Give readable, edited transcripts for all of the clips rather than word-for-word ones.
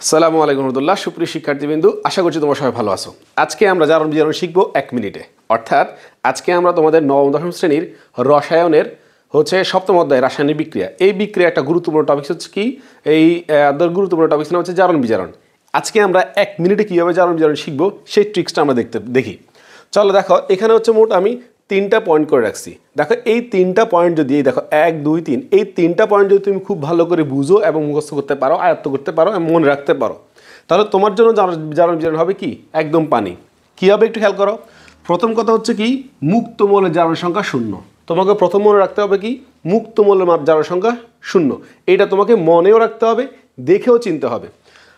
আসসালামু আলাইকুম রহমতুল্লাহ। সুপ্রিয় শিক্ষার্থীবৃন্দু, আশা করছি তোমরা সবাই ভালো আছো। আজকে আমরা জারণ বিজারণ শিখবো 1 মিনিটে। অর্থাৎ আজকে আমরা তোমাদের নবম দশম শ্রেণীর রসায়নের সপ্তম অধ্যায় রাসায়নিক বিক্রিয়া, এই বিক্রিয়া একটা গুরুত্বপূর্ণ টপিক হচ্ছে কি, এই গুরুত্বপূর্ণ টপিক হচ্ছে জারণ বিজারণ। আজকে আমরা 1 মিনিটে কীভাবে জারণ বিজারণ শিখবো সেই ট্রিক্সটা আমরা দেখি। চলো দেখো, এখানে মোট আমি 3টা পয়েন্ট করে রাখছি। দেখো এই 3টা পয়েন্ট যদি দেখো 1 2 3, এই 3টা পয়েন্ট যদি তুমি খুব ভালো করে বুঝো এবং মুখস্থ করতে পারো, আয়ত্ত করতে পারো এবং মনে রাখতে পারো, তাহলে তোমার জন্য জারণ বিজারণ হবে কি একদম পানি। কী হবে একটু খেয়াল করো। প্রথম কথা হচ্ছে কি, মুক্ত মৌলের জারণ সংখ্যা 0। তোমাকে প্রথম মনে রাখতে হবে কি, মুক্ত মৌলের জারণ সংখ্যা 0। এইটা তোমাকে মনেও রাখতে হবে, দেখেও চিনতে হবে।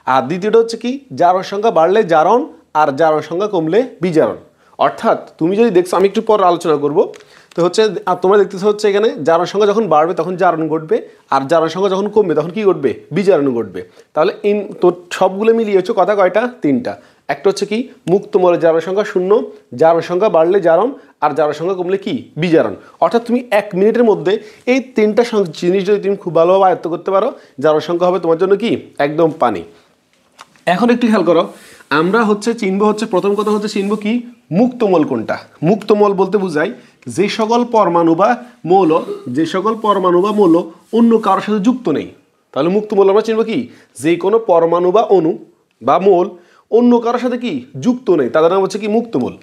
আর দ্বিতীয়টা হচ্ছে কি, জারণ সংখ্যা বাড়লে জারণ আর জারণ সংখ্যা কমলে বিজারণ। অর্থাৎ তুমি যদি দেখছো, আমি একটু পর আলোচনা করব, তো আর তোমরা দেখতেছো এখানে জারণ সংখ্যা যখন বাড়বে তখন জারণ ঘটবে, আর জারণ সংখ্যা যখন কমবে তখন কি ঘটবে, বিজারণ ঘটবে। তাহলে তো সবগুলো মিলিয়ে কথা কয়টা, 3টা। একটা হচ্ছে কি, মুক্ত মৌলের জারণ সংখ্যা 0, জারণ সংখ্যা বাড়লে জারণ আর জারণ সংখ্যা কমলে কি, বিজারণ। অর্থাৎ তুমি 1 মিনিটের মধ্যে এই 3টা জিনিস যদি তুমি খুব ভালোভাবে আয়ত্ত করতে পারো, জারণ সংখ্যা হবে তোমার জন্য কি একদম পানি। এখন একটু খেয়াল করো, আমরা চিনব প্রথম কথা চিনব কি, মুক্তমৌল কোনটা। মুক্তমৌল বলতে বোঝায় যে সকল পরমাণু বা মৌল অন্য কারোর সাথে যুক্ত নেই। তাহলে মুক্তমৌল আমরা চিনব কি, যে কোনো পরমাণু বা অণু বা মৌল অন্য কারোর সাথে কি যুক্ত নেই, তাদের নাম হচ্ছে কি মুক্তমৌল।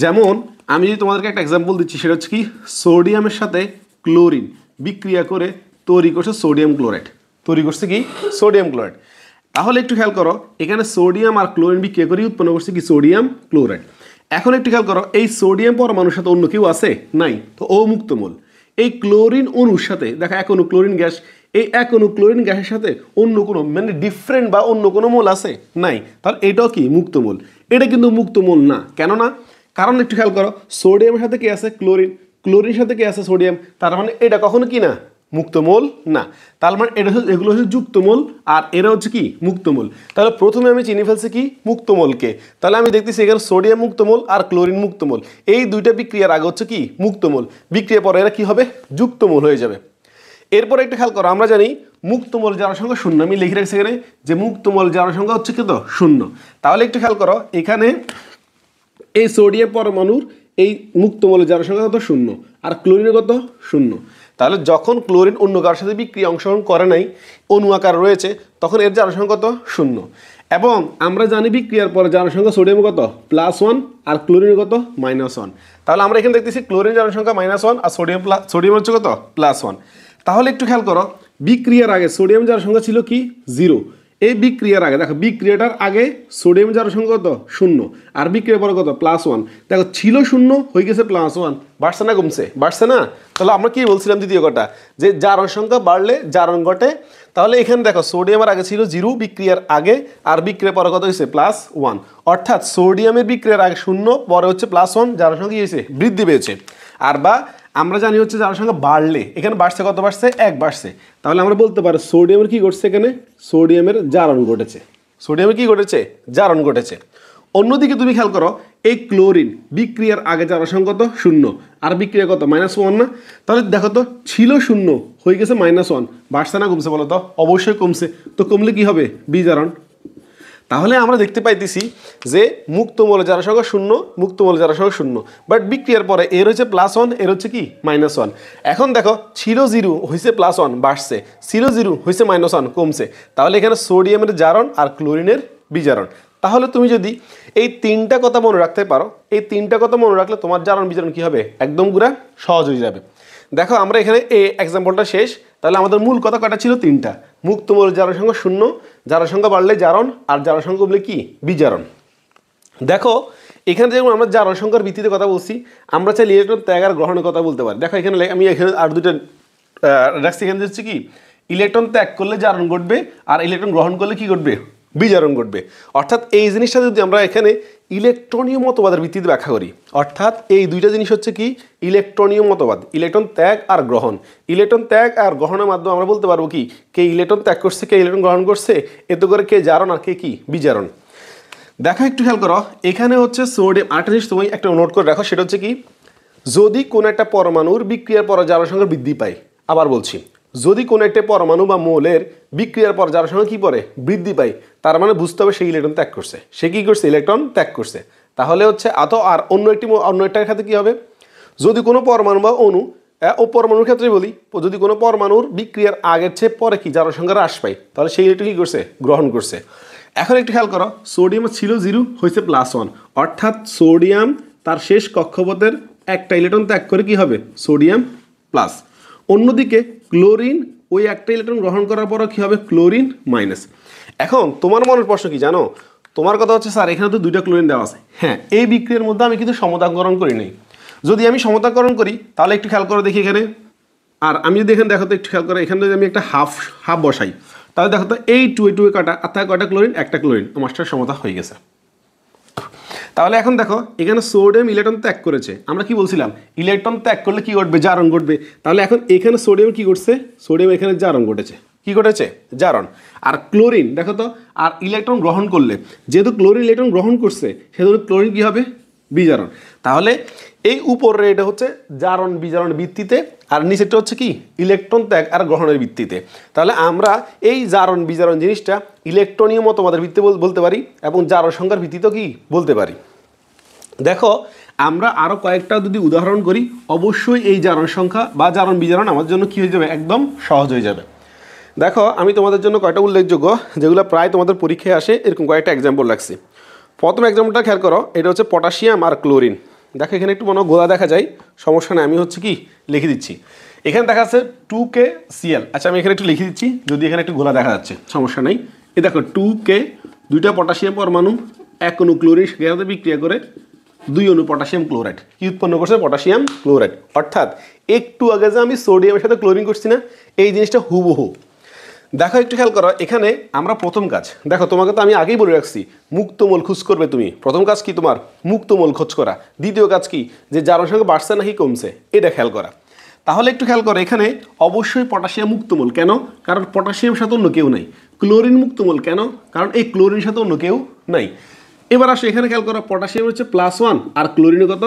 যেমন আমি যদি তোমাদেরকে একটা এক্সাম্পল দিচ্ছি, সেটা হচ্ছে কি, সোডিয়ামের সাথে ক্লোরিন বিক্রিয়া করে তৈরি করছে সোডিয়াম ক্লোরাইড। তৈরি করছে কি, সোডিয়াম ক্লোরাইড। তাহলে একটু খেয়াল করো, এখানে সোডিয়াম আর ক্লোরিন বিক্রিয়া করে উৎপন্ন করছে কি, সোডিয়াম ক্লোরাইড। এখন একটু খেয়াল করো, এই সোডিয়াম পরমাণুর সাথে অন্য কেউ আছে নাই, তো ও মুক্তমৌল। এই ক্লোরিন অণুর সাথে দেখো এক অণু ক্লোরিন গ্যাস, এই এক অণু ক্লোরিন গ্যাসের সাথে অন্য কোনো ডিফারেন্ট বা অন্য কোনো মৌল আছে নাই, তাহলে এটাও কি মুক্তমৌল। এটা কিন্তু মুক্তমৌল না, কেন না? কারণ একটু খেয়াল করো, সোডিয়ামের সাথে কি আছে, ক্লোরিন, ক্লোরিনের সাথে কি আছে, সোডিয়াম, তার মানে এটা কখনো কি না, মুক্তমৌল না। তার মানে এগুলো হচ্ছে যুক্তমৌল আর এরা হচ্ছে কি মুক্তমৌল। তাহলে প্রথমে আমি চিনি ফেলছি কি, মুক্তমৌলকে। তাহলে আমি দেখতেছি এখানে সোডিয়াম মুক্তমৌল আর ক্লোরিন মুক্তমৌল, এই দুইটা বিক্রিয়ার আগে হচ্ছে কি মুক্তমৌল, বিক্রিয়ার পরে এরা কি হবে, যুক্তমৌল হয়ে যাবে। এরপরে একটু খেয়াল করো, আমরা জানি মুক্তমৌল জারণ সংখ্যা 0, আমি লিখে রাখছি এখানে যে মুক্তমৌল জারণ সংখ্যা হচ্ছে কিন্তু 0। তাহলে একটু খেয়াল করো, এখানে এই সোডিয়াম পরমাণুর এই মুক্তমৌলের জারণ সংখ্যা কত, 0, আর ক্লোরিনের কত, 0। তাহলে যখন ক্লোরিন অন্য কারোর সাথে বিক্রিয়া অংশগ্রহণ করে নাই, অণু আকার রয়েছে, তখন এর জারণ সংখ্যা কত, 0। এবং আমরা জানি বিক্রিয়ার পরে জারণ সংখ্যা সোডিয়াম কত, +1, আর ক্লোরিনের কত, -1। তাহলে আমরা এখানে দেখতেছি ক্লোরিন জারণ সংখ্যা -1 আর সোডিয়াম হচ্ছে কত, +1। তাহলে একটু খেয়াল করো, বিক্রিয়ার আগে সোডিয়াম জারণ সংখ্যা ছিল কি 0। এই বিক্রিয়ার আগে দেখো, বিক্রিয়াটার আগে সোডিয়াম জারণ সংখ্যা কত, 0, আর বিক্রিয়ার পরে কত, +1। দেখো ছিল 0 হয়ে গেছে +1, বাড়ছে না কমছে, বাড়ছে না। তাহলে আমরা কি বলছিলাম দ্বিতীয় কথা, যে জারণ সংখ্যা বাড়লে জারণ ঘটে। তাহলে এখানে দেখো সোডিয়ামের আগে ছিল 0 বিক্রিয়ার আগে, আর বিক্রিয়ার পরে কত হয়েছে, +1। অর্থাৎ সোডিয়ামের বিক্রিয়ার আগে 0, পরে হচ্ছে +1, জারণ সংখ্যা কি হয়েছে, বৃদ্ধি পেয়েছে। আর বা আমরা জানি জারণ সংখ্যা বাড়লে, এখানে বাড়ছে কত, বাড়ছে 1 বাড়ছে। তাহলে আমরা বলতে পারি সোডিয়ামের কি ঘটছে, এখানে সোডিয়ামের জারণ ঘটেছে। সোডিয়ামের কি ঘটেছে, জারণ ঘটেছে। অন্যদিকে তুমি খেয়াল করো, এই ক্লোরিন বিক্রিয়ার আগে জারণ সংখ্যা কত, 0, আর বিক্রিয়া কত, -1 না। তাহলে দেখো তো, ছিল 0 হয়ে গেছে -1, বাড়ছে না কমছে বলো তো, অবশ্যই কমছে। তো কমলে কি হবে, বিজারণ। তাহলে আমরা দেখতে পাইতেছি যে মুক্তমৌলের জারণ সংখ্যা 0, মুক্তমৌলের জারণ সংখ্যা 0, বাট বিক্রিয়ার পরে এর হচ্ছে +1, এর হচ্ছে কি -1। এখন দেখো, ছিল 0 হয়েছে +1 বাড়ছে, ছিল 0 হয়েছে -1 কমছে। তাহলে এখানে সোডিয়ামের জারণ আর ক্লোরিনের বিজারণ। তাহলে তুমি যদি এই 3টা কথা মনে রাখতে পারো, এই 3টা কথা মনে রাখলে তোমার জারণ বিজারণ কি হবে, একদম পুরা সহজ হয়ে যাবে। দেখো আমরা এখানে এই এক্সাম্পলটা শেষ। তাহলে আমাদের মূল কথা কটা ছিল, 3টা। মুক্তমৌল জারণ সংখ্যা 0, জারণ সংখ্যা বাড়লে জারণ, আর জারণ সংখ্যা কমলে কি, বিজারণ। দেখো এখানে যেমন আমরা জারণ সংখ্যার ভিত্তিতে কথা বলছি, আমরা চাইলে ইলেকট্রন ত্যাগ আর গ্রহণের কথা বলতে পারি। দেখো এখানে আমি এখানে আর দুইটা রাখছি। এখানে হচ্ছে কি, ইলেকট্রন ত্যাগ করলে জারণ ঘটবে, আর ইলেকট্রন গ্রহণ করলে কি ঘটবে, বিজারণ ঘটবে। অর্থাৎ এই জিনিসটা যদি আমরা এখানে ইলেকট্রনীয় মতবাদের ভিত্তিতে ব্যাখ্যা করি, অর্থাৎ এই দুইটা জিনিস হচ্ছে কি, ইলেকট্রনীয় মতবাদ, ইলেকট্রন ত্যাগ আর গ্রহণ। ইলেকট্রন ত্যাগ আর গ্রহণের মাধ্যমে আমরা বলতে পারবো কি, কে ইলেকট্রন ত্যাগ করছে, কে ইলেকট্রন গ্রহণ করছে, এতে করে কে জারণ আর কে কি বিজারণ। দেখো একটু খেয়াল করো, এখানে হচ্ছে সোডিয়াম, আরেকটা জিনিস তুমি একটা নোট করে রাখো, সেটা হচ্ছে কি, যদি কোনো একটা পরমাণুর বিক্রিয়ার পরে জারণ সংখ্যা বৃদ্ধি পায়, আবার বলছি, যদি কোনো একটা পরমাণু বা মৌলের বিক্রিয়ার পর যার সঙ্গে কি পড়ে বৃদ্ধি পায়, তার মানে বুঝতে হবে সে ইলেকট্রন ত্যাগ করছে। সে কি করছে? ইলেকট্রন ত্যাগ করছে। তাহলে হচ্ছে আর অন্য একটার ক্ষেত্রে কি হবে? যদি কোনো পরমাণু বা অণু ও পরমাণুর ক্ষেত্রে বলি, যদি কোনো পরমাণুর বিক্রিয়ার আগের চেয়ে পরে কি যার সংখ্যা হ্রাস পায়, তাহলে সেই ইলেকট্রন কি করছে? গ্রহণ করছে। এখন একটু খেয়াল করো, সোডিয়াম ছিল 0 হয়েছে +1, অর্থাৎ সোডিয়াম তার শেষ কক্ষপথের একটা ইলেকট্রন ত্যাগ করে কি হবে? Sodium plus. অন্যদিকে ক্লোরিন ওই একটা ইলেকট্রন গ্রহণ করার পরও কি হবে? Chlorine minus. এখন তোমার মনের প্রশ্ন কি জানো? তোমার কথা হচ্ছে স্যার এখানে তো 2টা ক্লোরিন দেওয়া আছে। হ্যাঁ, এই বিক্রিয়ার মধ্যে আমি কিন্তু সমতাকরণ করি নাই। যদি আমি সমতাকরণ করি তাহলে একটু খেয়াল করে দেখি এখানে, আর আমি যদি এখানে দেখো তো একটু খেয়াল করো, এখানে যদি আমি একটা হাফ বসাই তাহলে দেখো তো এই টু কাটা, আর তাই কয়টা ক্লোরিন? একটা ক্লোরিন, আমারটা সমতা হয়ে গেছে। তাহলে এখন দেখো এখানে সোডিয়াম ইলেকট্রন ত্যাগ করেছে। আমরা কি বলছিলাম? ইলেকট্রন ত্যাগ করলে কি ঘটবে? জারণ ঘটবে। তাহলে এখন এখানে সোডিয়াম কি করছে? সোডিয়াম এখানে জারণ ঘটেছে। কি ঘটেছে? জারণ। আর ক্লোরিন দেখো তো, আর ইলেকট্রন গ্রহণ করলে, যেহেতু ক্লোরিন ইলেকট্রন গ্রহণ করছে সেহেতু ক্লোরিন কি হবে? বিজারণ। তাহলে এই উপরের এটা হচ্ছে জারণ বিজারণের ভিত্তিতে, আর নিচেরটা হচ্ছে কি? ইলেকট্রন ত্যাগ আর গ্রহণের ভিত্তিতে। তাহলে আমরা এই জারণ বিজারণ জিনিসটা ইলেকট্রনীয় মতবাদের ভিত্তিতে বলতে পারি এবং জারণ সংখ্যার ভিত্তিতেও কি বলতে পারি। দেখো আমরা আরও কয়েকটা যদি উদাহরণ করি, অবশ্যই এই জারণ সংখ্যা বা জারণ বিজারণ আমার জন্য কি হয়ে যাবে? একদম সহজ হয়ে যাবে। দেখো আমি তোমাদের জন্য কয়েকটা উল্লেখযোগ্য, যেগুলো প্রায় তোমাদের পরীক্ষায় আসে, এরকম কয়েকটা এক্সাম্পল রাখছি। প্রথম এক্সাম্পলটা খেয়াল করো, এটা হচ্ছে পটাশিয়াম আর ক্লোরিন। দেখো এখানে একটু মনে গোলা দেখা যায়, সমস্যা নেই, আমি হচ্ছে কি লিখে দিচ্ছি। এখানে দেখা যাচ্ছে 2KCl। আচ্ছা আমি এখানে একটু লিখে দিচ্ছি, যদি এখানে একটু গোলা দেখা যাচ্ছে সমস্যা নেই। এই দেখো 2K, 2টা পটাশিয়াম পরমাণু, 1 অণু ক্লোরিন সাথে বিক্রিয়া করে 2 অণু পটাশিয়াম ক্লোরাইড কি উৎপন্ন করছে? Potassium chloride. অর্থাৎ একটু আগে যে আমি সোডিয়ামের সাথে ক্লোরিন করছি না, এই জিনিসটা হুবহু। দেখো একটু খেয়াল করো, এখানে আমরা প্রথম কাজ, দেখো তোমাকে তো আমি আগেই বলে রাখছি মুক্তমূল খোঁজ করবে তুমি। প্রথম কাজ কি তোমার? মুক্তমূল খোঁজ করা। দ্বিতীয় কাজ কি? যে জারণ সংখ্যা বাড়ছে নাকি কমছে, এটা খেয়াল করা। তাহলে একটু খেয়াল করো, এখানে অবশ্যই পটাশিয়াম মুক্তমূল। কেন? কারণ পটাশিয়াম সাথে অন্য কেউ নাই। ক্লোরিন মুক্তমূল। কেন? কারণ এই ক্লোরিনের সাথে অন্য কেউ নাই। এবার আসো এখানে খেয়াল করো, পটাশিয়াম হচ্ছে +1 আর ক্লোরিনের কত?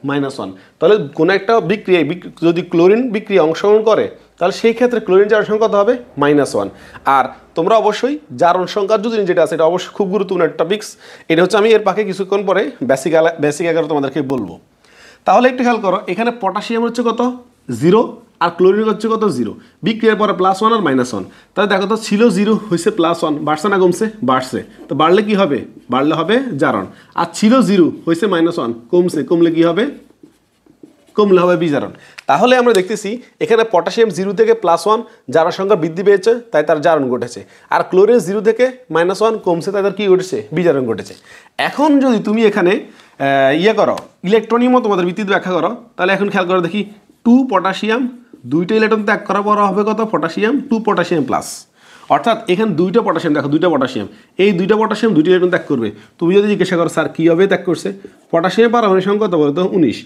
-1। তাহলে কোনো একটা বিক্রিয়ায় যদি ক্লোরিন বিক্রিয়া অংশগ্রহণ করে, তাহলে সেই ক্ষেত্রে ক্লোরিন জারণ সংখ্যা কত হবে? -1। আর তোমরা অবশ্যই জারণ সংখ্যার যদি যেটা আছে, এটা অবশ্যই খুব গুরুত্বপূর্ণ একটা টপিক্স। এটা হচ্ছে আমি এর পাকে কিছুক্ষণ পরে বেসিক আকারে তোমাদেরকে বলবো। তাহলে একটু খেয়াল করো, এখানে পটাশিয়াম হচ্ছে কত? 0, আর ক্লোরিন হচ্ছে কত? 0। বিক্রিয়ার পরে +1 আর -1। তাহলে দেখো তো ছিল 0 হয়েছে +1, বাড়ছে না কমছে? বাড়ছে। তো বাড়লে কি হবে? বাড়লে হবে জারণ। আর ছিল 0 হয়েছে -1, কমছে, কমলে কি হবে? কমলে হবে বিজারণ। তাহলে আমরা দেখতেছি এখানে পটাশিয়াম 0 থেকে +1 জারণ সংখ্যা বৃদ্ধি পেয়েছে, তাই তার জারণ ঘটেছে। আর ক্লোরিন 0 থেকে -1 কমছে, তাই তার কি ঘটেছে? বিজারণ ঘটেছে। এখন যদি তুমি এখানে করো, ইলেকট্রনীয় মতবাদের ভিত্তিতে ব্যাখ্যা করো, তাহলে এখন খেয়াল করো দেখি, 2 পটাশিয়াম, 2টা ইলেকট্রন ত্যাগ করার পর হবে কত? Potassium 2 potassium plus. অর্থাৎ এখানে 2টা পটাশিয়াম, দেখো 2টা পটাশিয়াম, এই 2টা পটাশিয়াম 2টি ইলেকট্রন ত্যাগ করবে। তুমি যদি জিজ্ঞাসা করো স্যার কীভাবে ত্যাগ করছে, পটাশিয়াম পারমাণবিক সংখ্যা কত বলতো? 19।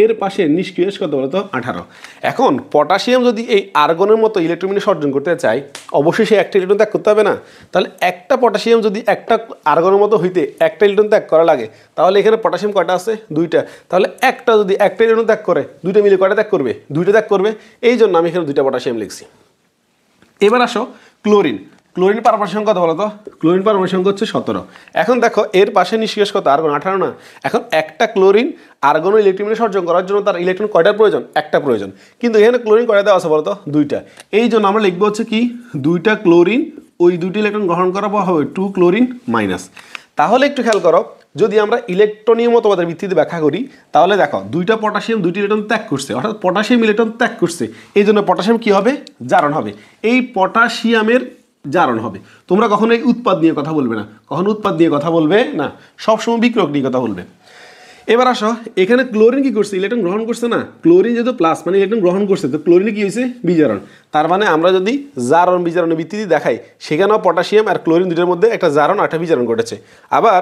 এর পাশে নিষ্ক্রিয় কত বলতো? 18। এখন পটাশিয়াম যদি এই আর্গনের মতো ইলেকট্রন সর্জন করতে চায়, অবশ্যই সে একটা ইলেকট্রন ত্যাগ করতে হবে না? তাহলে একটা পটাশিয়াম যদি একটা আর্গনের মতো হইতে একটা ইলেকট্রন ত্যাগ করা লাগে, তাহলে এখানে পটাশিয়াম কয়টা আছে? 2টা। তাহলে একটা যদি একটা ইলেকট্রন ত্যাগ করে, 2টা মিলে কয়টা ত্যাগ করবে? 2টা ত্যাগ করবে। এই জন্য আমি এখানে 2টা পটাশিয়াম লিখছি। এবার আসো ক্লোরিন। ক্লোরিন পারমাণবিক সংখ্যা কত বলো তো? ক্লোরিন পারমাণবিক সংখ্যা হচ্ছে 17। এখন দেখো এর পাশে নিষ্ক্রিয় কত? আর্গন 18 না? এখন একটা ক্লোরিন আর্গন ইলেকট্রন সর্জন করার জন্য তার ইলেকট্রন কয়টার প্রয়োজন? একটা প্রয়োজন। কিন্তু এখানে ক্লোরিন কয়টা দেওয়া আছে বলো তো? 2টা। এই জন্য আমরা লিখবো হচ্ছে কি, 2টা ক্লোরিন, ওই 2টি ইলেকট্রন গ্রহণ করার পর হবে 2 ক্লোরিন মাইনাস। তাহলে একটু খেয়াল করো, যদি আমরা ইলেকট্রনীয় মতবাদের ভিত্তিতে ব্যাখ্যা করি, তাহলে দেখো 2টা পটাশিয়াম 2টি ইলেকট্রন ত্যাগ করছে, অর্থাৎ পটাশিয়াম ইলেকট্রন ত্যাগ করছে। এই জন্য পটাশিয়াম কি হবে? জারণ হবে। এই পটাশিয়ামের জারণ হবে। তোমরা কখনো এই উৎপাদ নিয়ে কথা বলবে না, কখনো উৎপাদ নিয়ে কথা বলবে না, সবসময় বিক্রয়ক নিয়ে কথা বলবে। এবার আসো এখানে ক্লোরিন কি করছে? ইলেকট্রন গ্রহণ করছে না? ক্লোরিন যেহেতু প্লাস মানে ইলেকট্রন গ্রহণ করছে, তো ক্লোরিনে কি হয়েছে? বিজারণ। তার মানে আমরা যদি জারণ বিজারণের ভিত্তিতে দেখাই, সেখানেও পটাশিয়াম আর ক্লোরিন দুটোর মধ্যে একটা জারণ আর একটা বিজারণ ঘটেছে। আবার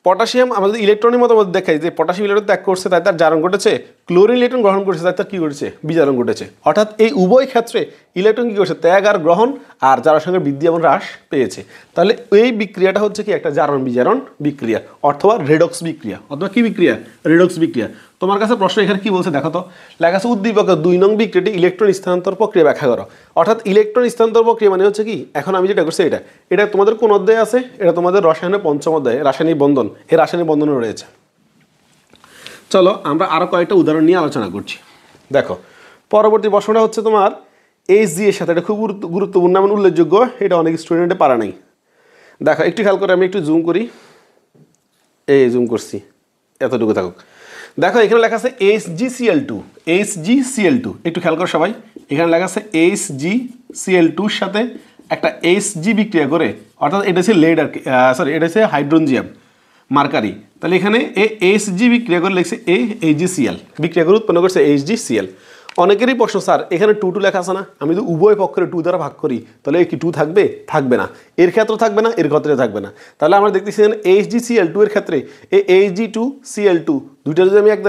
পটাশিয়াম আমরা যদি ইলেকট্রনের মতো দেখাই যে পটাশিয়াম ইলেকট্রন ত্যাগ করছে, তাই তার জারণ ঘটেছে, ক্লোরিন ইলেকট্রন গ্রহণ করেছে তার কী ঘটেছে বিজারণ ঘটেছে অর্থাৎ এই উভয় ক্ষেত্রে ইলেকট্রন কী করছে ত্যাগ আর গ্রহণ আর জারণসংখ্যার বৃদ্ধি এবং হ্রাস পেয়েছে তাহলে এই বিক্রিয়াটা হচ্ছে কি একটা জারণ বিজারণ বিক্রিয়া অথবা রেডক্স বিক্রিয়া অথবা কি বিক্রিয়া রেডক্স বিক্রিয়া তোমার কাছে প্রশ্ন এখানে কি বলছে দেখো তো লেখা আছে উদ্দীপক 2 নং বিক্রিয়াটি ইলেকট্রন স্থানান্তর প্রক্রিয়া ব্যাখ্যা করো অর্থাৎ ইলেকট্রন স্থানান্তর প্রক্রিয়া মানে হচ্ছে কি এখন আমি যেটা করছি এটা তোমাদের কোন অধ্যায়ে আছে এটা তোমাদের রসায়নের 5ম অধ্যায়ে রাসায়নিক বন্ধন এই রাসায়নিক বন্ধন রয়েছে চলো আমরা আরো কয়েকটা উদাহরণ নিয়ে আলোচনা করছি দেখো পরবর্তী প্রশ্নটা হচ্ছে তোমার এইচজি এর সাথে এটা খুব গুরুত্বপূর্ণ এবং উল্লেখযোগ্য এটা অনেক স্টুডেন্টে পারা নাই দেখো একটু খেয়াল করে আমি একটু জুম করি এই জুম করছি এতটুকু থাকুক দেখো এখানে লেখা আছে HgCl2 HgCl2 একটু খেয়াল করো সবাই এখানে লেখা আছে HgCl2 এর সাথে একটা Hg বিক্রিয়া করে অর্থাৎ এটা হচ্ছে লেড আর সরি এটা হচ্ছে হাইড্রোজিয়াম মার্কারি তাহলে এখানে Hg বিক্রিয়া করে লিখছে HgCl বিক্রিয়া করে উৎপন্ন করছে HgCl অনেকেরই প্রশ্ন স্যার এখানে 2 লেখা আছে না আমি যদি উভয় পক্ষের 2 দ্বারা ভাগ করি তাহলে কি 2 থাকবে থাকবে না এর ক্ষেত্রে থাকবে না এর ক্ষেত্রে থাকবে না তাহলে আমরা দেখতেছি HgCl2 এর ক্ষেত্রে এই Hg2Cl2 দুইটা যদি আমি 2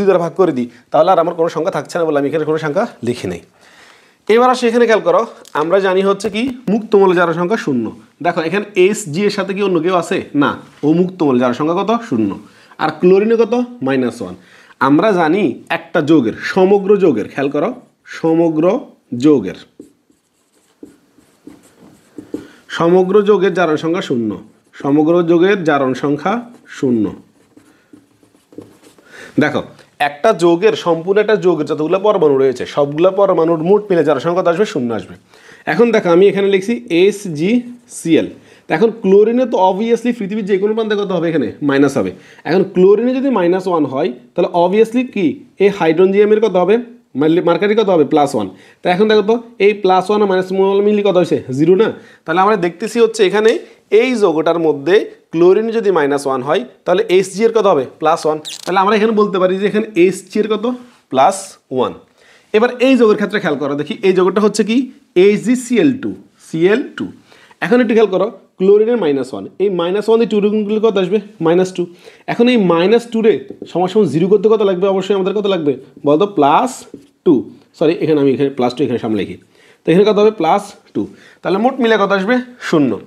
দ্বারা ভাগ করে দিই তাহলে আর আমার কোনো সংখ্যা থাকছে না বলে আমি এখানে কোনো সংখ্যা লিখি নাই এবার আসে এখানে খেয়াল করো আমরা জানি হচ্ছে কি মুক্তমূল জারণ সংখ্যা 0 দেখো এখানে Hg এর সাথে কি অন্য কেউ আছে না ও মুক্তমূল জারণ সংখ্যা কত 0 আর ক্লোরিনে কত -1 আমরা জানি একটা যৌগের সমগ্র যৌগের খেয়াল করো সমগ্র যৌগের জারণ সংখ্যা 0 সমগ্র যৌগের জারণ সংখ্যা 0 দেখো একটা যৌগের সম্পূর্ণ একটা যৌগের যতগুলো পরমাণু রয়েছে সবগুলো পরমাণুর মোট মিলে জারণ সংখ্যা কত আসবে 0 আসবে এখন দেখো আমি এখানে লিখছি HgCl এখন ক্লোরিনে তো অবভিয়াসলি পৃথিবীর যে কোনো প্রান্তে কত হবে এখানে মাইনাস হবে এখন ক্লোরিনে যদি -1 হয় তাহলে অবভিয়াসলি কি এই হাইড্রোজিয়ামের কত হবে মার্কারি কত হবে +1 তাই এখন দেখো তো এই +1 আর -1 মিলি কত হয়েছে 0 না তাহলে আমরা দেখতেছি হচ্ছে এখানে এই যৌগটার মধ্যে ক্লোরিনে যদি -1 হয় তাহলে Hg এর কত হবে +1 তাহলে আমরা এখানে বলতে পারি যে এখানে Hg এর কত +1 এবার এই যৌগের ক্ষেত্রে খেয়াল করো দেখি এই যৌগটা হচ্ছে কি HgCl2 এখন একটু খেয়াল করো ক্লোরিনের -1 এই -1 দিয়ে 2 গুণ কত আসবে -2 এখন এই -2 রে সমান 0 করতে কত লাগবে অবশ্যই আমাদের কত লাগবে বলতো +2 সরি এখানে আমি এখানে +2 এখানে সামনে লিখি তো এখানে কত হবে +2 তাহলে মোট মিলে কত আসবে 0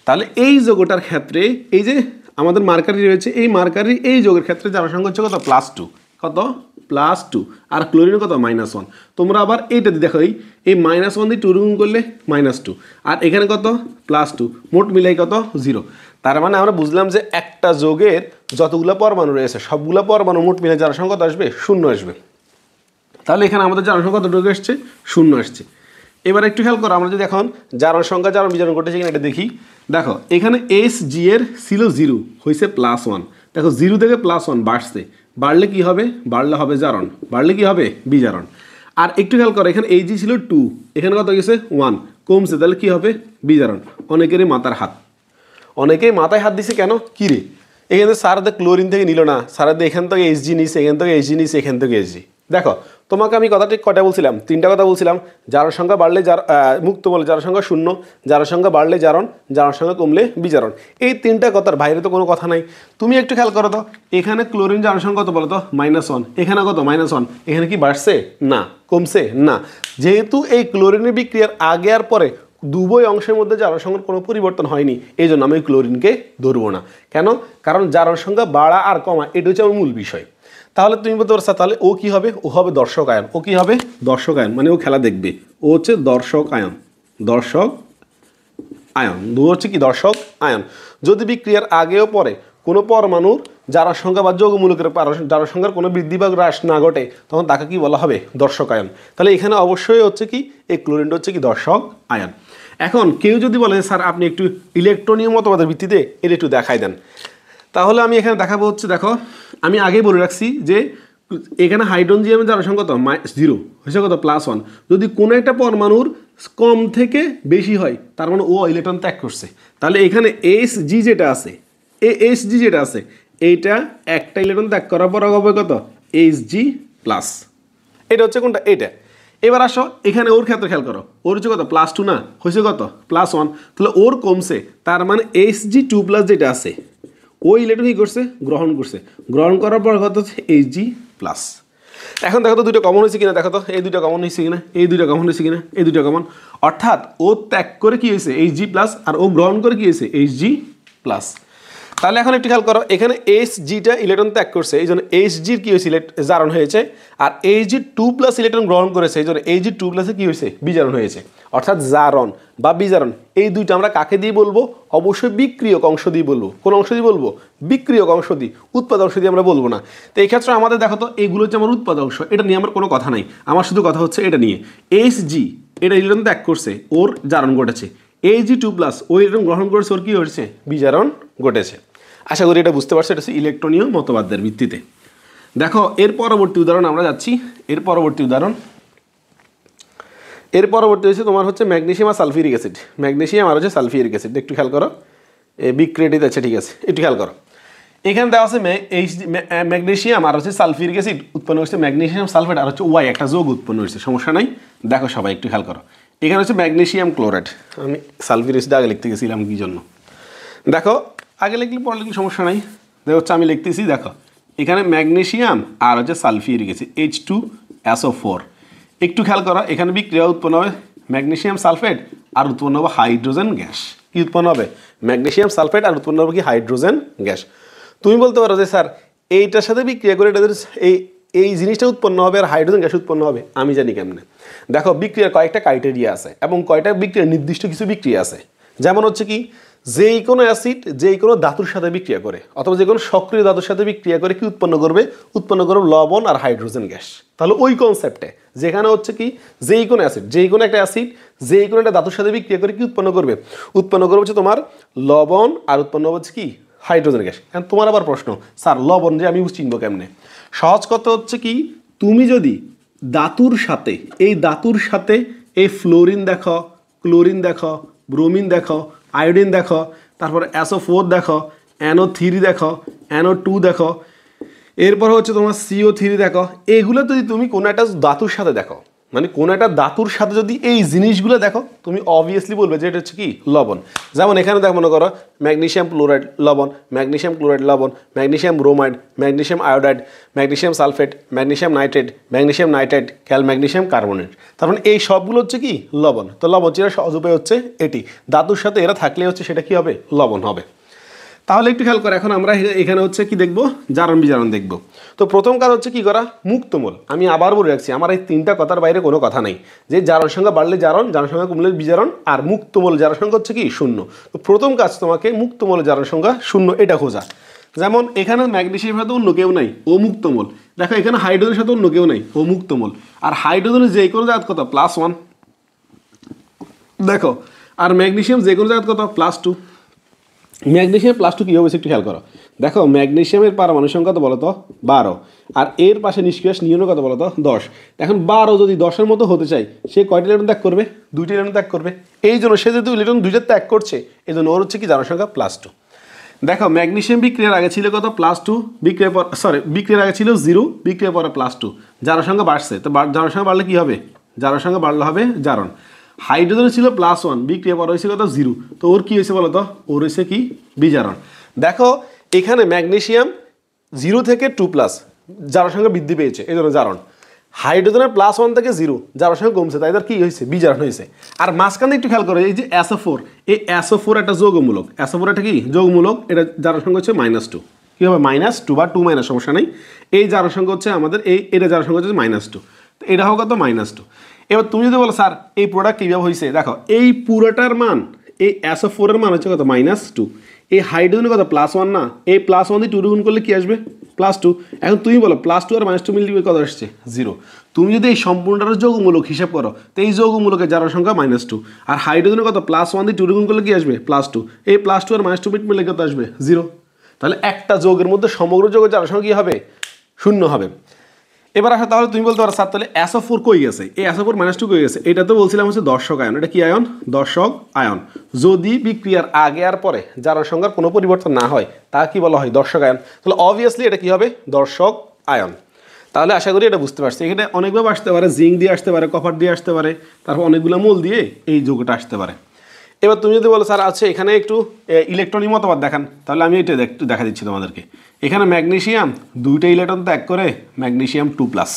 তাহলে এই যৌগটার ক্ষেত্রে এই যে আমাদের মার্কারি রয়েছে এই মার্কারি এই যৌগের ক্ষেত্রে জারণ সংখ্যা হচ্ছে কত +2 কত +2 আর ক্লোরিনের কত -1 তোমরা আবার এইটা দেখো এই -1 দিয়ে 2 গুণ করলে -2 আর এখানে কত +2 মোট মিলাই কত 0 তার মানে আমরা বুঝলাম যে একটা যৌগের যতগুলো পরমাণু রয়েছে সবগুলো পরমাণু মোট মিলে জারণ সংখ্যা কত আসবে 0 আসবে তাহলে এখানে আমাদের জারণ সংখ্যা কতটুকু আসছে 0 আসছে এবার একটু খেয়াল করো আমরা যদি এখন জারণ সংখ্যা জারণ বিজারণ ঘটেছে কিনা এটা দেখি দেখো এখানে Hg এর ছিল 0 হয়েছে +1 দেখো 0 থেকে +1 বাড়ছে বাড়লে কি হবে বাড়লে হবে জারণ বাড়লে কি হবে বিজারণ আর একটু খেয়াল করো এখানে Hg ছিল 2 এখানে কত গেছে 1 কমছে তাহলে কি হবে বিজারণ অনেকেরই মাথায় হাত দিছে কেন কি রে এখানে স্যারদে ক্লোরিন থেকে নিল না স্যারদে এখান থেকে Hg নিছে এখান থেকে Hg নিছে এখান থেকে Hg দেখো তোমাকে আমি কথা ঠিক কয়টা বলছিলাম 3টা কথা বলছিলাম জারণ সংখ্যা বাড়লে মুক্ত বলে জারণ সংখ্যা 0 জারণ সংখ্যা বাড়লে জারণ সংখ্যা কমলে বিজারণ এই 3টা কথার বাইরে তো কোনো কথা নাই তুমি একটু খেয়াল করো তো এখানে ক্লোরিন জারণ সংখ্যা কত বলো তো -1 এখানে কত -1 এখানে কি বাড়ছে না কমছে না যেহেতু এই ক্লোরিনের বিক্রিয়ার আগে আর পরে দুই অংশের মধ্যে জারণ সংখ্যার কোনো পরিবর্তন হয়নি এই জন্য আমি ক্লোরিনকে ধরবো না কেন কারণ জারণ সংখ্যা বাড়া আর কমা এটা হচ্ছে আমার মূল বিষয় তাহলে তুমি বলতে পারছো তাহলে ও কি হবে ও হবে দর্শক আয়ন ও কি হবে দর্শক আয়ন মানে ও খেলা দেখবে ও হচ্ছে দর্শক আয়ন হচ্ছে কি দর্শক আয়ন যদি বিক্রিয়ার আগেও পরে কোনো পরমাণুর জারণ সংখ্যা বা যৌগমূলকের জারণ সংখ্যার কোনো বৃদ্ধি বা হ্রাস না ঘটে তখন তাকে কি বলা হবে দর্শক আয়ন তাহলে এখানে অবশ্যই হচ্ছে কি এই ক্লোরিনটা হচ্ছে কি দর্শক আয়ন এখন কেউ যদি বলে স্যার আপনি একটু ইলেকট্রনীয় মতবাদের ভিত্তিতে এটা একটু দেখাই দেন তাহলে আমি এখানে দেখাবো হচ্ছে দেখো আমি আগেই বলে রাখছি যে এখানে হাইড্রোজিয়ামের জারণ সংখ্যা কত 0 হয়েছে কত +1 যদি কোনো একটা পরমাণুর কম থেকে বেশি হয় তার মানে ও ইলেকট্রন ত্যাগ করছে তাহলে এখানে Hg যেটা আছে এইটা একটা ইলেকট্রন ত্যাগ করার পর হবে কত Hg+, এটা হচ্ছে কোনটা এটা এবার আসো এখানে ওর ক্ষেত্রে খেয়াল করো ওর হচ্ছে কত +2 না হয়েছে কত +1 তাহলে ওর কমছে তার মানে Hg2+ যেটা আছে ওই ইলেকট্রন কি করছে গ্রহণ করার পর কত হচ্ছে Hg+। এখন দেখো তো দুটো কমন হয়েছে কিনা, দেখো তো এই দুটো কমন হয়েছে কিনা, এই দুটো কমন হয়েছে কিনা, এই দুটো কমন, অর্থাৎ ও ত্যাগ করে কি হয়েছে Hg প্লাস, আর ও গ্রহণ করে কি হয়েছে Hg প্লাস। তাহলে এখন একটু খেয়াল করো, এখানে Hgটা ইলেকট্রন ত্যাগ করছে, এই জন্য Hgর কি হয়েছে জারণ হয়েছে, আর Hg2 প্লাস ইলেকট্রন গ্রহণ করেছে, এই জন্য Hg2 প্লাসে কি হয়েছে বিজারণ হয়েছে, অর্থাৎ জারণ বা বিজারণ এই দুইটা আমরা কাকে দিয়ে বলবো, অবশ্যই বিক্রিয়ক অংশ দিয়ে বলবো। কোন অংশ দিয়ে বলবো? বিক্রিয়ক অংশ দিয়ে, উৎপাদ অংশ দিয়ে আমরা বলবো না। তো এই ক্ষেত্রে আমাদের দেখো তো এইগুলো হচ্ছে আমার উৎপাদ অংশ, এটা নিয়ে আমার কোনো কথা নাই, আমার শুধু কথা হচ্ছে এটা নিয়ে। Hg এটা ইলেকট্রন ত্যাগ করছে, ওর জারণ ঘটেছে, Hg2 প্লাস ওই ইলেকট্রন গ্রহণ করেছে, ওর কি হয়েছে বিজারণ ঘটেছে। আশা করি এটা বুঝতে পারছো, এটা হচ্ছে ইলেকট্রনীয় মতবাদের ভিত্তিতে। দেখো এর পরবর্তী উদাহরণ আমরা যাচ্ছি, এর পরবর্তী উদাহরণ, এর পরবর্তী হচ্ছে তোমার হচ্ছে ম্যাগনেসিয়াম আর সালফিউরিক অ্যাসিড, ম্যাগনেসিয়াম আর হচ্ছে সালফিউরিক অ্যাসিড, একটু খেয়াল করো, বিক্রিয়াটি আছে, ঠিক আছে, একটু খেয়াল করো। এখানে দেওয়া আছে ম্যাগনেসিয়াম আর হচ্ছে সালফিউরিক অ্যাসিড উৎপন্ন হচ্ছে, ম্যাগনেসিয়াম সালফেট আর হচ্ছে ওয়াই একটা যোগ উৎপন্ন হচ্ছে, সমস্যা নাই। দেখো সবাই একটু খেয়াল করো, এখানে হচ্ছে ম্যাগনেসিয়াম ক্লোরাইড, আমি সালফিউরিক অ্যাসিড আগে লিখতে গেছিলাম কি জন্য, দেখো আগে লিখলে পরে লিখলে সমস্যা নাই, দেখো হচ্ছে আমি লিখতেছি, দেখো এখানে ম্যাগনেসিয়াম আর হচ্ছে সালফিউরিক অ্যাসিড H2SO4, একটু খেয়াল করো, এখানে বিক্রিয়া উৎপন্ন হবে ম্যাগনেসিয়াম সালফেট আর উৎপন্ন হবে হাইড্রোজেন গ্যাস। কি উৎপন্ন হবে? ম্যাগনেসিয়াম সালফেট আর উৎপন্ন হবে কি হাইড্রোজেন গ্যাস। তুমি বলতে পারো যে স্যার এইটার সাথে বিক্রিয়া করে এটাদের এই জিনিসটা উৎপন্ন হবে আর হাইড্রোজেন গ্যাস উৎপন্ন হবে, আমি জানি কেমনে। দেখো বিক্রিয়ার কয়েকটা ক্রাইটেরিয়া আছে এবং কয়টা বিক্রিয়ার নির্দিষ্ট কিছু বিক্রিয়া আছে, যেমন হচ্ছে কি যেই কোনো অ্যাসিড যেই কোনো ধাতুর সাথে বিক্রিয়া করে অথবা যে কোনো সক্রিয় ধাতুর সাথে বিক্রিয়া করে কি উৎপন্ন করবে? উৎপন্ন করবে লবণ আর হাইড্রোজেন গ্যাস। তাহলে ওই কনসেপ্টে যেখানে হচ্ছে কি যেই কোনো অ্যাসিড যেই কোনো একটা অ্যাসিড যেই কোনো একটা ধাতুর সাথে বিক্রিয়া করে কি উৎপন্ন করবে? উৎপন্ন করবে হচ্ছে তোমার লবণ আর উৎপন্ন হচ্ছে কি হাইড্রোজেন গ্যাস। এখন তোমার আবার প্রশ্ন, স্যার লবণ যে আমি চিনবো কেমনে? সহজ কথা হচ্ছে কি, তুমি যদি ধাতুর সাথে এই ফ্লোরিন দেখো, ক্লোরিন দেখো, ব্রোমিন দেখো, আয়োডিন দেখো, তারপরে SO4 দেখো, NO3 দেখো, NO2 দেখো, এরপর হচ্ছে তোমার CO3 দেখো, এগুলো যদি তুমি কোনো একটা ধাতুর সাথে দেখো, মানে কোনো একটা ধাতুর সাথে যদি এই জিনিসগুলো দেখো, তুমি অবভিয়াসলি বলবে যে এটা হচ্ছে কি লবণ। যেমন এখানে দেখো, মনে করো ম্যাগনেসিয়াম ক্লোরাইড লবণ, ম্যাগনেসিয়াম ক্লোরাইড লবণ, magnesium bromide, magnesium iodide, magnesium sulphate, magnesium nitrate, magnesium carbonate. তার মানে এই সবগুলো হচ্ছে কি লবণ। তো লবণ চেনার সহজ উপায় হচ্ছে এটি, ধাতুর সাথে এরা থাকলে হচ্ছে সেটা কি হবে? লবণ হবে। তাহলে একটু খেয়াল করে, এখন আমরা এখানে হচ্ছে কি দেখব? জারণ বিজারণ দেখব। তো প্রথম কাজ হচ্ছে কি করা? মুক্তমূল। আমি আবার বলে রাখছি, আমার এই তিনটা কথার বাইরে কোনো কথা নেই, যে জারণ সংখ্যা বাড়লে জারণ, জারণ সংখ্যা কমলে বিজারণ, আর মুক্তমূল জারণ সংখ্যা হচ্ছে কি শূন্য। তো প্রথম কাজ তোমাকে মুক্তমূল জারণ সংখ্যা শূন্য এটা খোঁজা। যেমন এখানে ম্যাগনেসিয়ামের সাথে অন্য কেউ নাই, ও মুক্তমূল। দেখো এখানে হাইড্রোজেনের সাথে অন্য কেউ নাই, ও মুক্তমূল। আর হাইড্রোজেনের যে কোনো জায়গা কত? +1। দেখো আর ম্যাগনেসিয়াম যে কোনো জায়গা কত? +2। ম্যাগনেসিয়াম +2 কী হবে একটু খেয়াল করো। দেখো ম্যাগনেসিয়ামের পারমাণু সংখ্যা কত বলো তো? 12। আর এর পাশে নিষ্ক্রিয় নিয়ন কত বলো তো? 10। এখন 12 যদি 10-এর মতো হতে চাই, সে কয়টা ইলেকট্রন ত্যাগ করবে? 2টি ইলেকট্রন ত্যাগ করবে। এই জন্য সে যেহেতু ইলেকট্রন 2টা ত্যাগ করছে, এই জন্য ওর হচ্ছে কি জারণ সংখ্যা +2। দেখো ম্যাগনেসিয়াম বিক্রিয়ার আগে ছিল কত? +2, বিক্রিয়ার আগে ছিল 0, বিক্রিয়ার পরে +2। জারণ সংখ্যা বাড়ছে, তো জারণ সংখ্যা বাড়লে কি হবে? জারণ সংখ্যা বাড়লে হবে জারণ। হাইড্রোজেন ছিল +1, বিক্রিয়া পরে হয়েছে কত? 0। তো ওর কি হয়েছে বলো তো? ওর হয়েছে কি বিজারণ। দেখো এখানে ম্যাগনেসিয়াম 0 থেকে 2+, জারণ সংখ্যা বৃদ্ধি পেয়েছে, এই জন্য জারণ। হাইড্রোজেনের +1 থেকে 0, জারণ সংখ্যা কমছে, তাই তার কি হয়েছে? বিজারণ হয়েছে। আর মাঝখানে একটু খেয়াল করো, এই যে SO4, এই SO4 একটা যৌগমূলক, SO4 একটা কি যৌগমূলক, এটা জারণ সংখ্যা হচ্ছে -2। কি হবে? -2 বা 2- সমস্যা নেই। এই জারণ সংখ্যা হচ্ছে আমাদের এটা জারণ সংখ্যা হচ্ছে -2, তো এটা হোক কত? -2। এবার তুমি যদি বলো স্যার এই প্রোডাক্ট কীভাবে হয়েছে, দেখো এই পুরোটার মান, এই SO4 এর মান হচ্ছে কত? -2। এই হাইড্রোজেনের কত? +1 না? এই +1 দিয়ে 2 গুণ করলে কি আসবে? +2। এখন তুমি বলো +2 আর -2 মিলিয়ে কত আসছে? 0। তুমি যদি এই সম্পূর্ণটার যৌগমূলক হিসাব করো, তো এই যৌগমূলকের জারণ সংখ্যা -2। আর হাইড্রোজেনের কত? +1 দিয়ে 2 গুণ করলে কি আসবে? +2। এই +2 আর -2 মিলে কত আসবে? 0। তাহলে একটা যৌগের মধ্যে সমগ্র যৌগের জারণ সংখ্যা কী হবে? 0 হবে। এবার আসো, তাহলে তুমি বলতে পারো স্যার তাহলে SO4 কই গেছে? এই SO4 -2 কই গেছে? এটা তো বলছিলাম হচ্ছে দর্শক আয়ন। এটা কি আয়ন? দর্শক আয়ন। যদি বিক্রিয়ার আগে আর পরে জারণ সংখ্যার কোনো পরিবর্তন না হয়, তা কি বলা হয়? দর্শক আয়ন। তাহলে অবভিয়াসলি এটা কি হবে? দর্শক আয়ন। তাহলে আশা করি এটা বুঝতে পারছি। এখানে অনেকভাবে আসতে পারে, জিঙ্ক দিয়ে আসতে পারে, কপার দিয়ে আসতে পারে, তারপর অনেকগুলো মূল দিয়ে এই যৌগটা আসতে পারে। এবার তুমি যদি বলো স্যার আছে এখানে একটু ইলেকট্রনিক মতবাদ দেখান, তাহলে আমি এটা একটু দেখা দিচ্ছি তোমাদেরকে। এখানে ম্যাগনেসিয়াম 2টা ইলেকট্রন ত্যাগ করে ম্যাগনেসিয়াম 2+।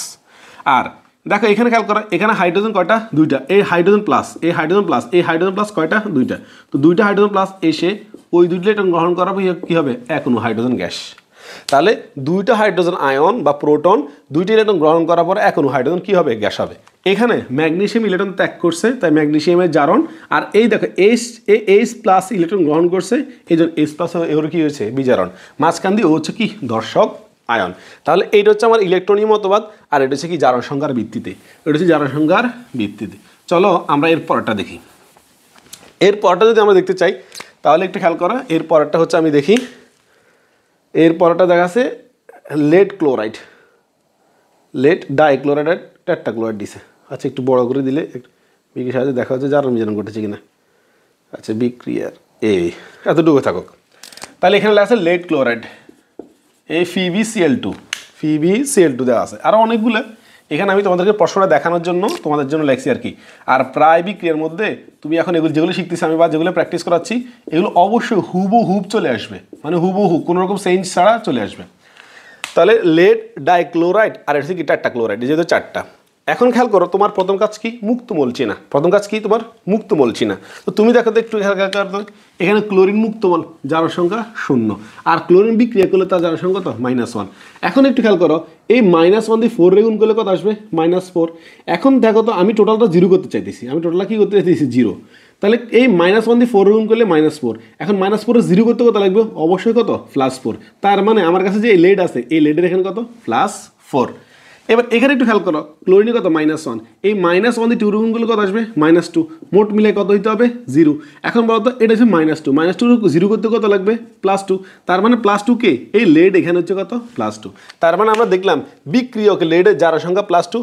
আর দেখো এখানে খেয়াল করো, এখানে হাইড্রোজেন কয়টা? দুইটা। এই হাইড্রোজেন প্লাস এই হাইড্রোজেন প্লাস এই হাইড্রোজেন প্লাস কয়টা? দুইটা। তো দুইটা হাইড্রোজেন প্লাস এসে ওই দুইটা ইলেকট্রন গ্রহণ করার পর কী হবে? এক অণু হাইড্রোজেন গ্যাস। তাহলে দুইটা হাইড্রোজেন আয়ন বা প্রোটন দুইটা ইলেকট্রন গ্রহণ করার পর এক অণু হাইড্রোজেন কী হবে? গ্যাস হবে। এখানে ম্যাগনেসিয়াম ইলেকট্রন ত্যাগ করছে, তাই ম্যাগনেসিয়ামের জারণ। আর এই দেখো এইচ প্লাস ইলেকট্রন গ্রহণ করছে, এই জন্য এইচ প্লাস এর কী হয়েছে? বিজারণ। মাঝখান দিয়ে ও হচ্ছে কি? দর্শক আয়ন। তাহলে এইটা হচ্ছে আমার ইলেকট্রনীয় মতবাদ, আর এটা হচ্ছে কি? জারণ সংখ্যার ভিত্তিতে। এটা হচ্ছে জারণ সংখ্যার ভিত্তিতে। চলো আমরা এর পরটা দেখি। এর পরটা যদি আমরা দেখতে চাই তাহলে একটু খেয়াল করো, এর পরটা হচ্ছে আমি দেখি, এর পরটা দেখা আছে lead chloride, lead dichloride tetrachloride দিছে। আচ্ছা একটু বড় করে দিলে বিক্রিয়ার সাহায্যে দেখা হচ্ছে জারণ বিজারণ ঘটেছে কিনা। আচ্ছা বিক্রিয়ার এই এতটুকু থাকুক। তাহলে এখানে লেখা আছে লেড ক্লোরাইড, এই FeBCl2 FeBCl2 দেওয়া আছে, আরও অনেকগুলো। এখানে আমি তোমাদেরকে প্রশ্নটা দেখানোর জন্য তোমাদের জন্য লেখছি আর কি। আর প্রায় বিক্রিয়ার মধ্যে তুমি এখন এগুলো যেগুলো শিখতেছি আমি বা যেগুলো প্র্যাকটিস করাচ্ছি এগুলো অবশ্যই হুবহুব চলে আসবে, মানে হুবহু কোনো রকম চেঞ্জ ছাড়া চলে আসবে। তাহলে লেড ডাইক্লোরাইড আর এটা হচ্ছে কি? টেট্রাক্লোরাইড, যেহেতু চারটা। এখন খেয়াল করো, তোমার প্রথম কাজ কি? মুক্তমূল চেনা। প্রথম কাজ কি তোমার? মুক্তমূল চেনা। তো তুমি দেখো তো একটু এখানে ক্লোরিন মুক্তমূল, জারণ সংখ্যা 0, আর ক্লোরিন বিক্রিয়া করলে তার জারণ সংখ্যা তো -1। এখন একটু খেয়াল করো, এই -1 দিয়ে 4 গুণ করলে কত আসবে? -4। এখন দেখো তো আমি টোটালটা 0 করতে চাইতেছি, আমি টোটালটা কি করতে চাইতেছি? 0। তাহলে এই -1 দিয়ে 4 গুণ করলে -4। এখন -4 0 করতে কত লাগবে? অবশ্যই কত? +4। তার মানে আমার কাছে যে লেড আছে এই লেডের এখানে কত? +4। এবার এখানে একটু খেয়াল করো, ক্লোরিনে কত? -1। এই -1 দিয়ে 2 গুণ করলে কত আসবে? -2। মোট মিলে কত হইতে হবে? 0। এখন বলো তো এটা হচ্ছে -2, -2 0 করতে কত লাগবে? +2। তার মানে +2 কে? এই লেড এখানে হচ্ছে কত? +2। তার মানে আমরা দেখলাম বিক্রিয়ক লেডের জারণ সংখ্যা +2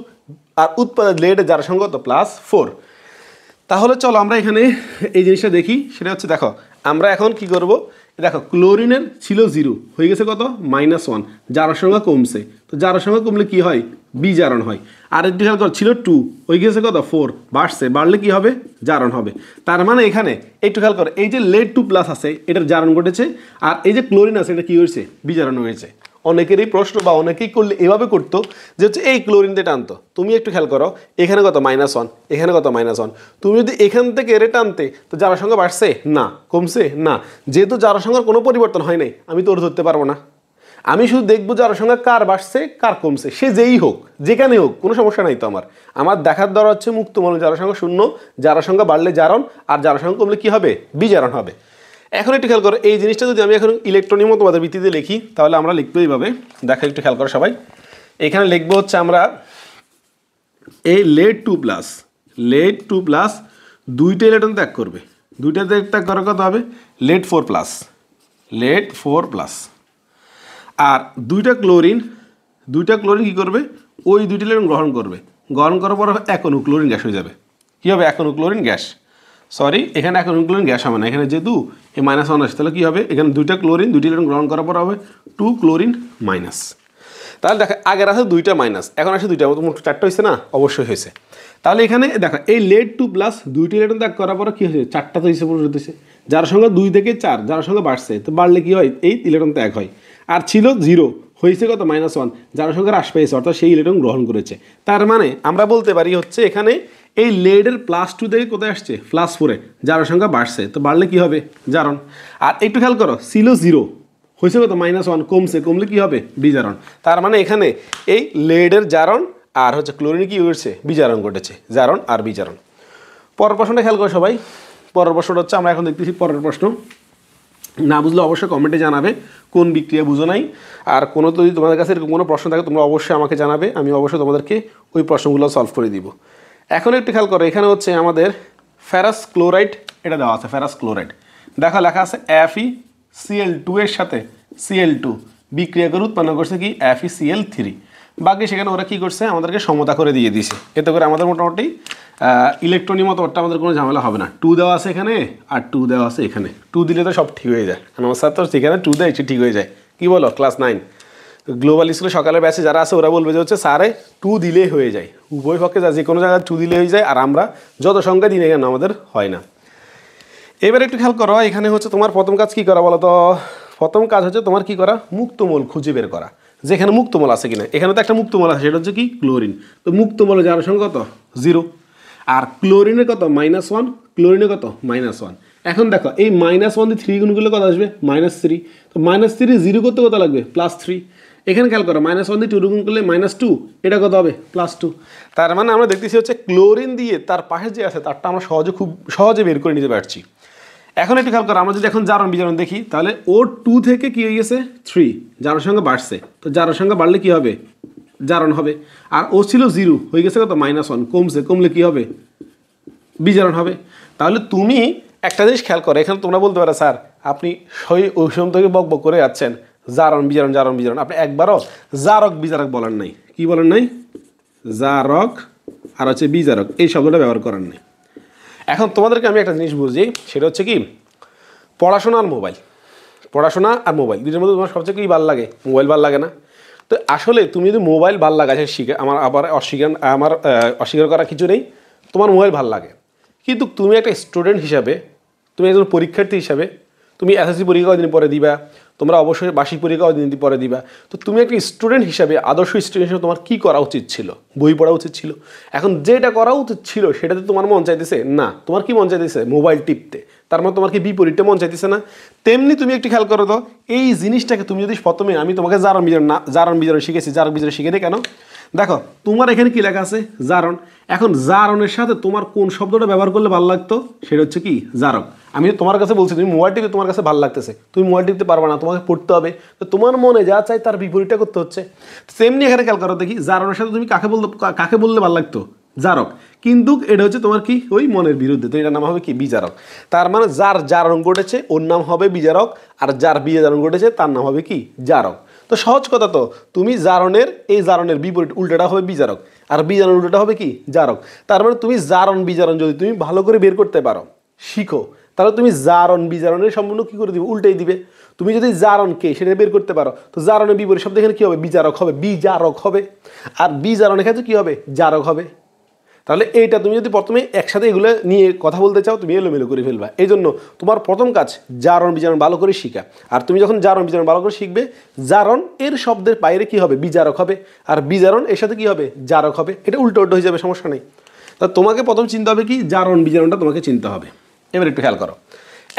আর উৎপাদক লেডের জারণ সংখ্যা কত? +4। তাহলে চলো আমরা এখানে এই জিনিসটা দেখি। সেটা হচ্ছে দেখো আমরা এখন কি করব, দেখো ক্লোরিনের ছিল 0, হয়ে গেছে কত? -1। জারণ সংখ্যা কমছে, তো জারণ সংখ্যা কমলে কি হয়? বিজারণ হয়। আর একটু খেয়াল করো, ছিল 2, হয়ে গেছে কত? 4, বাড়ছে, বাড়লে কি হবে? জারণ হবে। তার মানে এখানে একটু খেয়াল করো, এই যে লেড 2+ আছে এটার জারণ ঘটেছে, আর এই যে ক্লোরিন আছে এটা কি হয়েছে? বিজারণ হয়েছে। অনেকেরই প্রশ্ন বা অনেকেই করলে এভাবে করতো যে হচ্ছে এই ক্লোরিন দিয়ে টানতো। তুমি একটু খেয়াল করো, এখানে কত? -1, এখানে কত? -1। তুমি যদি এখান থেকে এরে টানতে তো জারণ সংখ্যা বাড়ছে না, কমছে না। যেহেতু জারণ সংখ্যার কোনো পরিবর্তন হয় নাই, আমি তো ওর ধরতে পারবো না। আমি শুধু দেখবো জারণ সংখ্যা কার বাড়ছে কার কমছে, সে যেই হোক যেখানে হোক, কোনো সমস্যা নাই তো আমার। আমার দেখার দরকার হচ্ছে মুক্তমূল জারণ সংখ্যা 0, জারণ সংখ্যা বাড়লে জারণ, আর জারণ সংখ্যা কমলে কি হবে? বিজারণ হবে। এখন একটু খেয়াল করো, এই জিনিসটা যদি আমি এখন ইলেকট্রনীয় মতবাদের ভিত্তিতে লিখি তাহলে আমরা লিখবো এইভাবে। দেখো একটু খেয়াল করো সবাই, এখানে লিখবো হচ্ছে আমরা এই লেড 2+, দুইটা ইলেকট্রন ত্যাগ করবে, দুইটা ত্যাগ করার কত হবে? লেড 4+, আর দুইটা ক্লোরিন কি করবে? ওই দুইটা ইলেকট্রন গ্রহণ করবে, গ্রহণ করার পর এক অণু ক্লোরিন গ্যাস হয়ে যাবে। কী হবে? এক অণু ক্লোরিন গ্যাস। সরি, এখানে এক অণু ক্লোরিন গ্যাস হবে না, এখানে যেহেতু এই -1 আসে তাহলে কী হবে? এখানে দুইটা ক্লোরিন দুইটা ইলেকট্রন গ্রহণ করার পর হবে 2 ক্লোরিন মাইনাস। তাহলে দেখো আগের আছে 2টা মাইনাস, এখন আসে 2টা, মোট 4টা হয়েছে না? অবশ্যই হয়েছে। তাহলে এখানে দেখো এই লেড 2+, দুইটা ইলেকট্রন ত্যাগ করার পর কী হয়েছে? 4টা তো হিসেবে হতেছে, যার সঙ্গে 2 থেকে 4, যার সঙ্গে বাড়ছে, তো বাড়লে কী হয়? এই ইলেকট্রন ত্যাগ হয়। আর ছিল 0, হয়েছে কত? -1, যার সঙ্গে হ্রাস পেয়েছে, অর্থাৎ সেই ইলেকট্রন গ্রহণ করেছে। তার মানে আমরা বলতে পারি হচ্ছে এখানে এই লেডের +2 থেকে কোথায় আসছে? +4-এ, যার সংখ্যা বাড়ছে, তো বাড়লে কি হবে? জারণ। আর একটু খেয়াল করো, ছিল 0, হয়েছে কত? -1, কমছে, কমলে কি হবে? বিজারণ। তার মানে এখানে এই লেডের জারণ আর হচ্ছে ক্লোরিন কি হয়েছে? বিজারণ ঘটেছে, জারণ আর বিজারণ। পরের প্রশ্নটা খেয়াল করো সবাই। পরের প্রশ্নটা হচ্ছে আমরা এখন দেখতেছি পরের প্রশ্ন। না বুঝলে অবশ্যই কমেন্টে জানাবে কোন বিক্রিয়া বুঝো নাই। আর কোনো যদি তোমাদের কাছে এরকম কোনো প্রশ্ন থাকে তোমরা অবশ্যই আমাকে জানাবে, আমি অবশ্যই তোমাদেরকে ওই প্রশ্নগুলো সলভ করে দিব। এখন একটু খেয়াল করো, এখানে হচ্ছে আমাদের ফেরাস ক্লোরাইড এটা দেওয়া আছে, ফেরাস ক্লোরাইড দেখো লেখা আছে FeCl2 এর সাথে Cl2 বিক্রিয়া করে উৎপন্ন করছে কি? FeCl3। বাকি সেখানে ওরা কী করছে? আমাদেরকে সমতা করে দিয়ে দিয়েছে। এতে করে আমাদের মোটামুটি ইলেকট্রনীয় মতবাদটা আমাদের কোনো ঝামেলা হবে না। 2 দেওয়া আছে এখানে আর 2 দেওয়া আছে এখানে, 2 দিলে তো সব ঠিক হয়ে যায়। আমার স্যার তো সেখানে 2 দেয় ঠিক হয়ে যায়। কী বলো ক্লাস 9 গ্লোবাল স্কুলে সকালের ব্যাচে যারা আছে ওরা বলবে যে হচ্ছে স্যারে 2 দিলেই হয়ে যায়, উভয় পক্ষে যা যে কোনো জায়গায় 2 দিলে হয়ে যায়, আর আমরা যত সংখ্যা দিনে কেন আমাদের হয় না। এবার একটু খেয়াল করো, এখানে হচ্ছে তোমার প্রথম কাজ কী করা বলো তো? প্রথম কাজ হচ্ছে তোমার কী করা? মুক্তমূল খুঁজে বের করা। যে এখানে মুক্তমল আছে কিনা। এখানে তো একটা মুক্তমল আছে, সেটা হচ্ছে কি ক্লোরিন। তো মুক্তমল জারণ সংখ্যা কত 0, আর ক্লোরিনের কত -1, ক্লোরিনের কত -1। এখন দেখো এই -1 দিয়ে 3 গুণ করলে কত আসবে -3। তো -3 0 করতে কত লাগবে +3। এখানে খেয়াল করো -1 দিয়ে 2 গুণ করলে -2, এটা কত হবে +2। তার মানে আমরা দেখতেছি হচ্ছে ক্লোরিন দিয়ে তার পাশে যে আছে তারটা আমরা খুব সহজে বের করে নিতে পারছি। এখন একটু খেয়াল করো, আমরা যদি এখন জারণ বিজারণ দেখি তাহলে ও 2 থেকে কি হয়ে গেছে 3, জারণ সংখ্যা বাড়ছে। তো জারণ সংখ্যা বাড়লে কি হবে জারণ হবে। আর ও ছিল 0, হয়ে গেছে কত -1, কমলে কি হবে বিজারণ হবে। তাহলে তুমি একটা জিনিস খেয়াল করো, এখানে তোমরা বলতে পারো স্যার আপনি ওই সময় থেকে বকবক করে যাচ্ছেন জারণ বিজারণ, আপনি একবারও জারক বিজারক বলার নাই। কি বলেন নাই? জারক আর হচ্ছে বিজারক এই শব্দটা ব্যবহার করার নাই। এখন তোমাদেরকে আমি একটা জিনিস বুঝি, সেটা হচ্ছে কি পড়াশোনা আর মোবাইল, দুইটার মধ্যে তোমার সবচেয়ে কি ভালো লাগে? মোবাইল ভালো লাগে না? তো আসলে তুমি যদি মোবাইল ভালো লাগে আমার আবার অস্বীকার করা কিছু নেই, তোমার মোবাইল ভালো লাগে। কিন্তু তুমি একটা স্টুডেন্ট হিসাবে, তুমি একজন পরীক্ষার্থী হিসাবে, তুমি এসএসসি পরীক্ষা কদিন পরে দিবা, তোমরা অবশ্যই বার্ষিক পরীক্ষা কদিন পরে দিবা। তো তুমি একটা স্টুডেন্ট হিসাবে, আদর্শ স্টুডেন্ট হিসাবে তোমার কী করা উচিত ছিল? বই পড়া উচিত ছিল। এখন যেটা করা উচিত ছিল সেটাতে তোমার মন চাইতেছে না, তোমার কি মন চাইতেছে? মোবাইল টিপতে। তার মানে তোমার কি বিপরীতটা মন চাইতেছে না? তেমনি তুমি একটু খেয়াল করো তো, এই জিনিসটাকে তুমি যদি প্রথমে, আমি তোমাকে জারণ বিজারণ শিখেছি, জারক বিজারণ শিখে কেন? দেখো তোমার এখানে কি লেখা আছে? জারণ। এখন জারণের সাথে তোমার কোন শব্দটা ব্যবহার করলে ভালো লাগতো? সেটা হচ্ছে কি জারক। আমি তোমার কাছে বলছি তুমি মোবাইল টিপে তোমার কাছে ভালো লাগতেছে, তুমি মোবাইল টিপতে পারবে না, তোমাকে পড়তে হবে। তো তোমার মনে যা চাই তার বিপরীতটা করতে হচ্ছে। সেমনি এখানে খেয়াল করো দেখি, জারণের সাথে তুমি কাকে বললে ভালো লাগতো? জারক। কিন্তু এটা হচ্ছে তোমার কি ওই মনের বিরুদ্ধে, তো এটার নাম হবে কি বিজারক। তার মানে যার জারণ ঘটেছে ওর নাম হবে বিজারক, আর যার বিজারণ ঘটেছে তার নাম হবে কি জারক। তো সহজ কথা তো, তুমি জারণের বিপরীত উল্টাটা হবে বিজারক, আর বিজারণ উল্টাটা হবে কি জারক। তার মানে তুমি জারণ বিজারণ যদি তুমি ভালো করে বের করতে পারো, শিখো, তাহলে তুমি জারণ বিজারণের সম্পূর্ণ কি করে দিবে? উল্টাই দিবে। তুমি যদি জারণকে সেটা বের করতে পারো, তো জারণের বিপরীত শব্দ এখানে কি হবে? বিজারক হবে। আর বিজারণের ক্ষেত্রে কি হবে? জারক হবে। তাহলে এইটা তুমি যদি প্রথমে একসাথে এগুলো নিয়ে কথা বলতে চাও, তুমি এলোমেলো করে ফেলবা। এই জন্য তোমার প্রথম কাজ জারণ বিজারণ ভালো করে শিখা। আর তুমি যখন জারণ বিজারণ ভালো করে শিখবে, জারণ এর শব্দের বাইরে কি হবে? বিজারক হবে, আর বিজারণ এর সাথে কি হবে? জারক হবে। এটা উল্টো হয়ে যাবে, সমস্যা নেই। তা তোমাকে প্রথম চিন্তা হবে কি জারণ বিজারণটা তোমাকে চিনতে হবে। এবার একটু খেয়াল করো,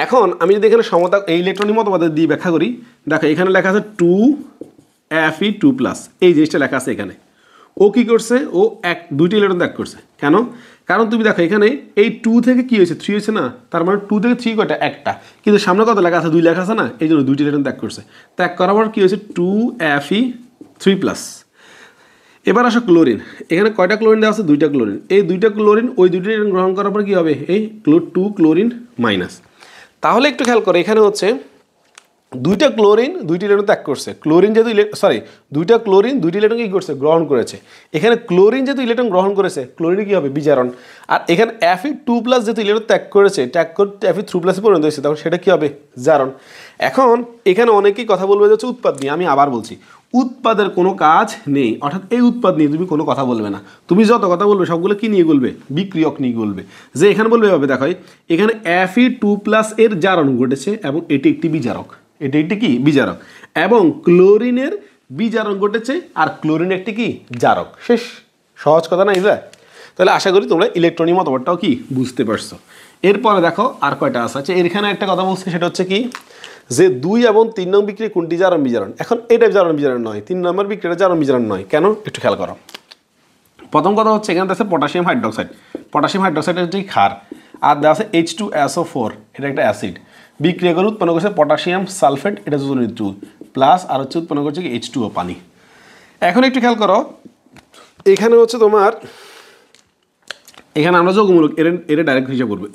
এখন আমি যদি এখানে সমতা এই ইলেকট্রনিক মতবাদের দিয়ে ব্যাখ্যা করি, দেখো এখানে লেখা আছে 2Fe2+, এই জিনিসটা লেখা আছে এখানে। ও কি করছে? ও দুইটি ইলেকট্রন ত্যাগ করছে। কেন? কারণ তুমি দেখো এখানে এই 2 থেকে কি হয়েছে? 3 হয়েছে না? তার মানে 2 থেকে 3 কয়টা? একটা। কিন্তু সামনে কত লেখা আছে? 2 লেখা আছে না? এই জন্য দুইটি ইলেকট্রন ত্যাগ করছে। ত্যাগ করার পর কি হয়েছে? 2Fe3+। এবার আসো ক্লোরিন। এখানে কয়টা ক্লোরিন দেওয়া আছে? 2টা ক্লোরিন। এই 2টা ক্লোরিন ওই 2টি ইলেকট্রন গ্রহণ করার পর কি হবে? এই 2 ক্লোরিন মাইনাস। তাহলে একটু খেয়াল করো, এখানে হচ্ছে 2টা ক্লোরিন 2টি ইলেকট্রন ত্যাগ করছে। ক্লোরিন যেহেতু 2টা ক্লোরিন 2টি ইলেকট্রন কি করছে? গ্রহণ করেছে। এখানে ক্লোরিন যেহেতু ইলেকট্রন গ্রহণ করেছে, ক্লোরিন কি হবে? বিজারণ। আর এখানে Fe2+ যেহেতু ইলেকট্রন ত্যাগ করেছে, Fe3+ পরিণত হয়েছে, তখন সেটা কি হবে? জারণ। এখন এখানে অনেকেই কথা বলবে যে উৎপাদ নিয়ে। আমি আবার বলছি, উৎপাদের কোনো কাজ নেই, অর্থাৎ এই উৎপাদ নিয়ে তুমি কোনো কথা বলবে না। তুমি যত কথা বলবে সবগুলো কি নিয়ে বলবে? বিক্রিয়ক নিয়ে বলবে। যে এখানে বলবে হবে, দেখো এখানে Fe2+ এর জারণ ঘটেছে এবং এটি একটি বিজারক, এটি একটি কি বিজারক, এবং ক্লোরিনের বিজারণ ঘটেছে, আর ক্লোরিন একটি কি জারক। শেষ। সহজ কথা না এটা? তাহলে আশা করি তোমরা ইলেকট্রনিক মতবাদটাও কি বুঝতে পারছো। এরপরে দেখো আর কয়টা আছে। এখানে একটা কথা বলছে, সেটা হচ্ছে কি যে 2 এবং 3 নং বিক্রিয়া কোনটি জারণ বিজারণ? এখন এটা জারণ বিজারণ নয়, 3 নম্বর বিক্রিয়াটা জারণ বিজারণ নয়। কেন? একটু খেয়াল করো। প্রথম কথা হচ্ছে এখানে আছে পটাশিয়াম হাইড্রোক্সাইড। পটাশিয়াম হাইড্রোক্সাইড হচ্ছে ক্ষার, আর দেওয়া আছে H2SO4, এটা একটা অ্যাসিড। বিক্রিয়া করে উৎপন্ন করছে পটাশিয়াম সালফেট, এটা জল প্লাস, আর হচ্ছে উৎপন্ন করছে কি H2O, পানি। এখন একটু খেয়াল করো, এখানে হচ্ছে তোমার এখানে আমরা যৌগমূলক এর ডাইরেক্ট হিসাব করবো,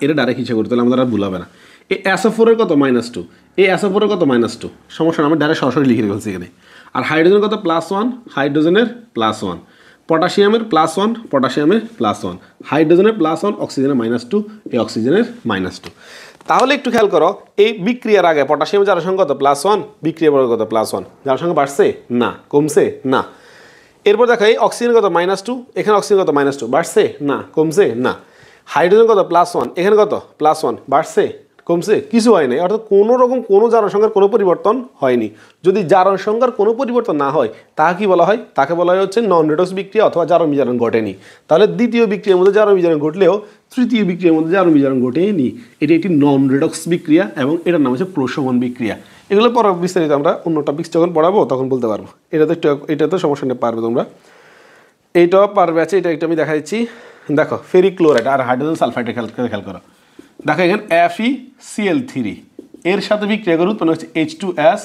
এর ডাইরেক্ট হিসাব করবো, তাহলে আমাদের আর ভুল হবে না। এই SO4 এর কত? -2। এই SO4 এর কত? -2। সমস্যা না, আমরা ডাইরেক্ট সরাসরি লিখে ফেলছি এখানে। আর হাইড্রোজেন কত? +1, হাইড্রোজেনের +1, পটাশিয়ামের +1, পটাশিয়ামের +1, হাইড্রোজেনের +1, অক্সিজেনের -2, এই অক্সিজেনের -2। তাহলে একটু খেয়াল করো, এই বিক্রিয়ার আগে পটাশিয়ামের জারণ সংখ্যা কত? +1, বিক্রিয়ার পরে কত? +1। জারণ সংখ্যা বাড়ছে না কমছে? না। এরপর দেখো এই অক্সিজেন কত? -2, এখানে অক্সিজেন কত? -2, বাড়ছে না কমছে? না। হাইড্রোজেন কত? +1, এখানে কত? +1, বাড়ছে কমছে? কিছু হয় নাই, অর্থাৎ কোনো রকম কোনো জারণ সংখ্যার কোনো পরিবর্তন হয়নি। যদি জারণ সংখ্যার কোনো পরিবর্তন না হয় তাকে কি বলা হয়? তাকে বলা হয় হচ্ছে নন রেডক্স বিক্রিয়া অথবা জারণ বিজারণ ঘটেনি। তাহলে দ্বিতীয় বিক্রিয়ার মধ্যে জারণ বিজারণ ঘটলেও তৃতীয় বিক্রিয়ার মধ্যে জারণ বিজারণ ঘটেনি। এটি একটি নন রেডক্স বিক্রিয়া এবং এটার নাম হচ্ছে প্রশমন বিক্রিয়া। এগুলো পরে বিস্তারিত আমরা অন্য টপিক্স যখন পড়াবো তখন বলতে পারবো। এটা তো সমস্যা নেই, পারবে তোমরা, এইটাও পারবে। আছে এটা একটু আমি দেখা দিচ্ছি। দেখো ফেরিক ক্লোরাইড আর হাইড্রোজেন সালফাইডের খেয়াল করো। দেখো এখানে FeCl3 এর সাথে বিক্রিয়া করে উৎপন্ন হচ্ছে H2S,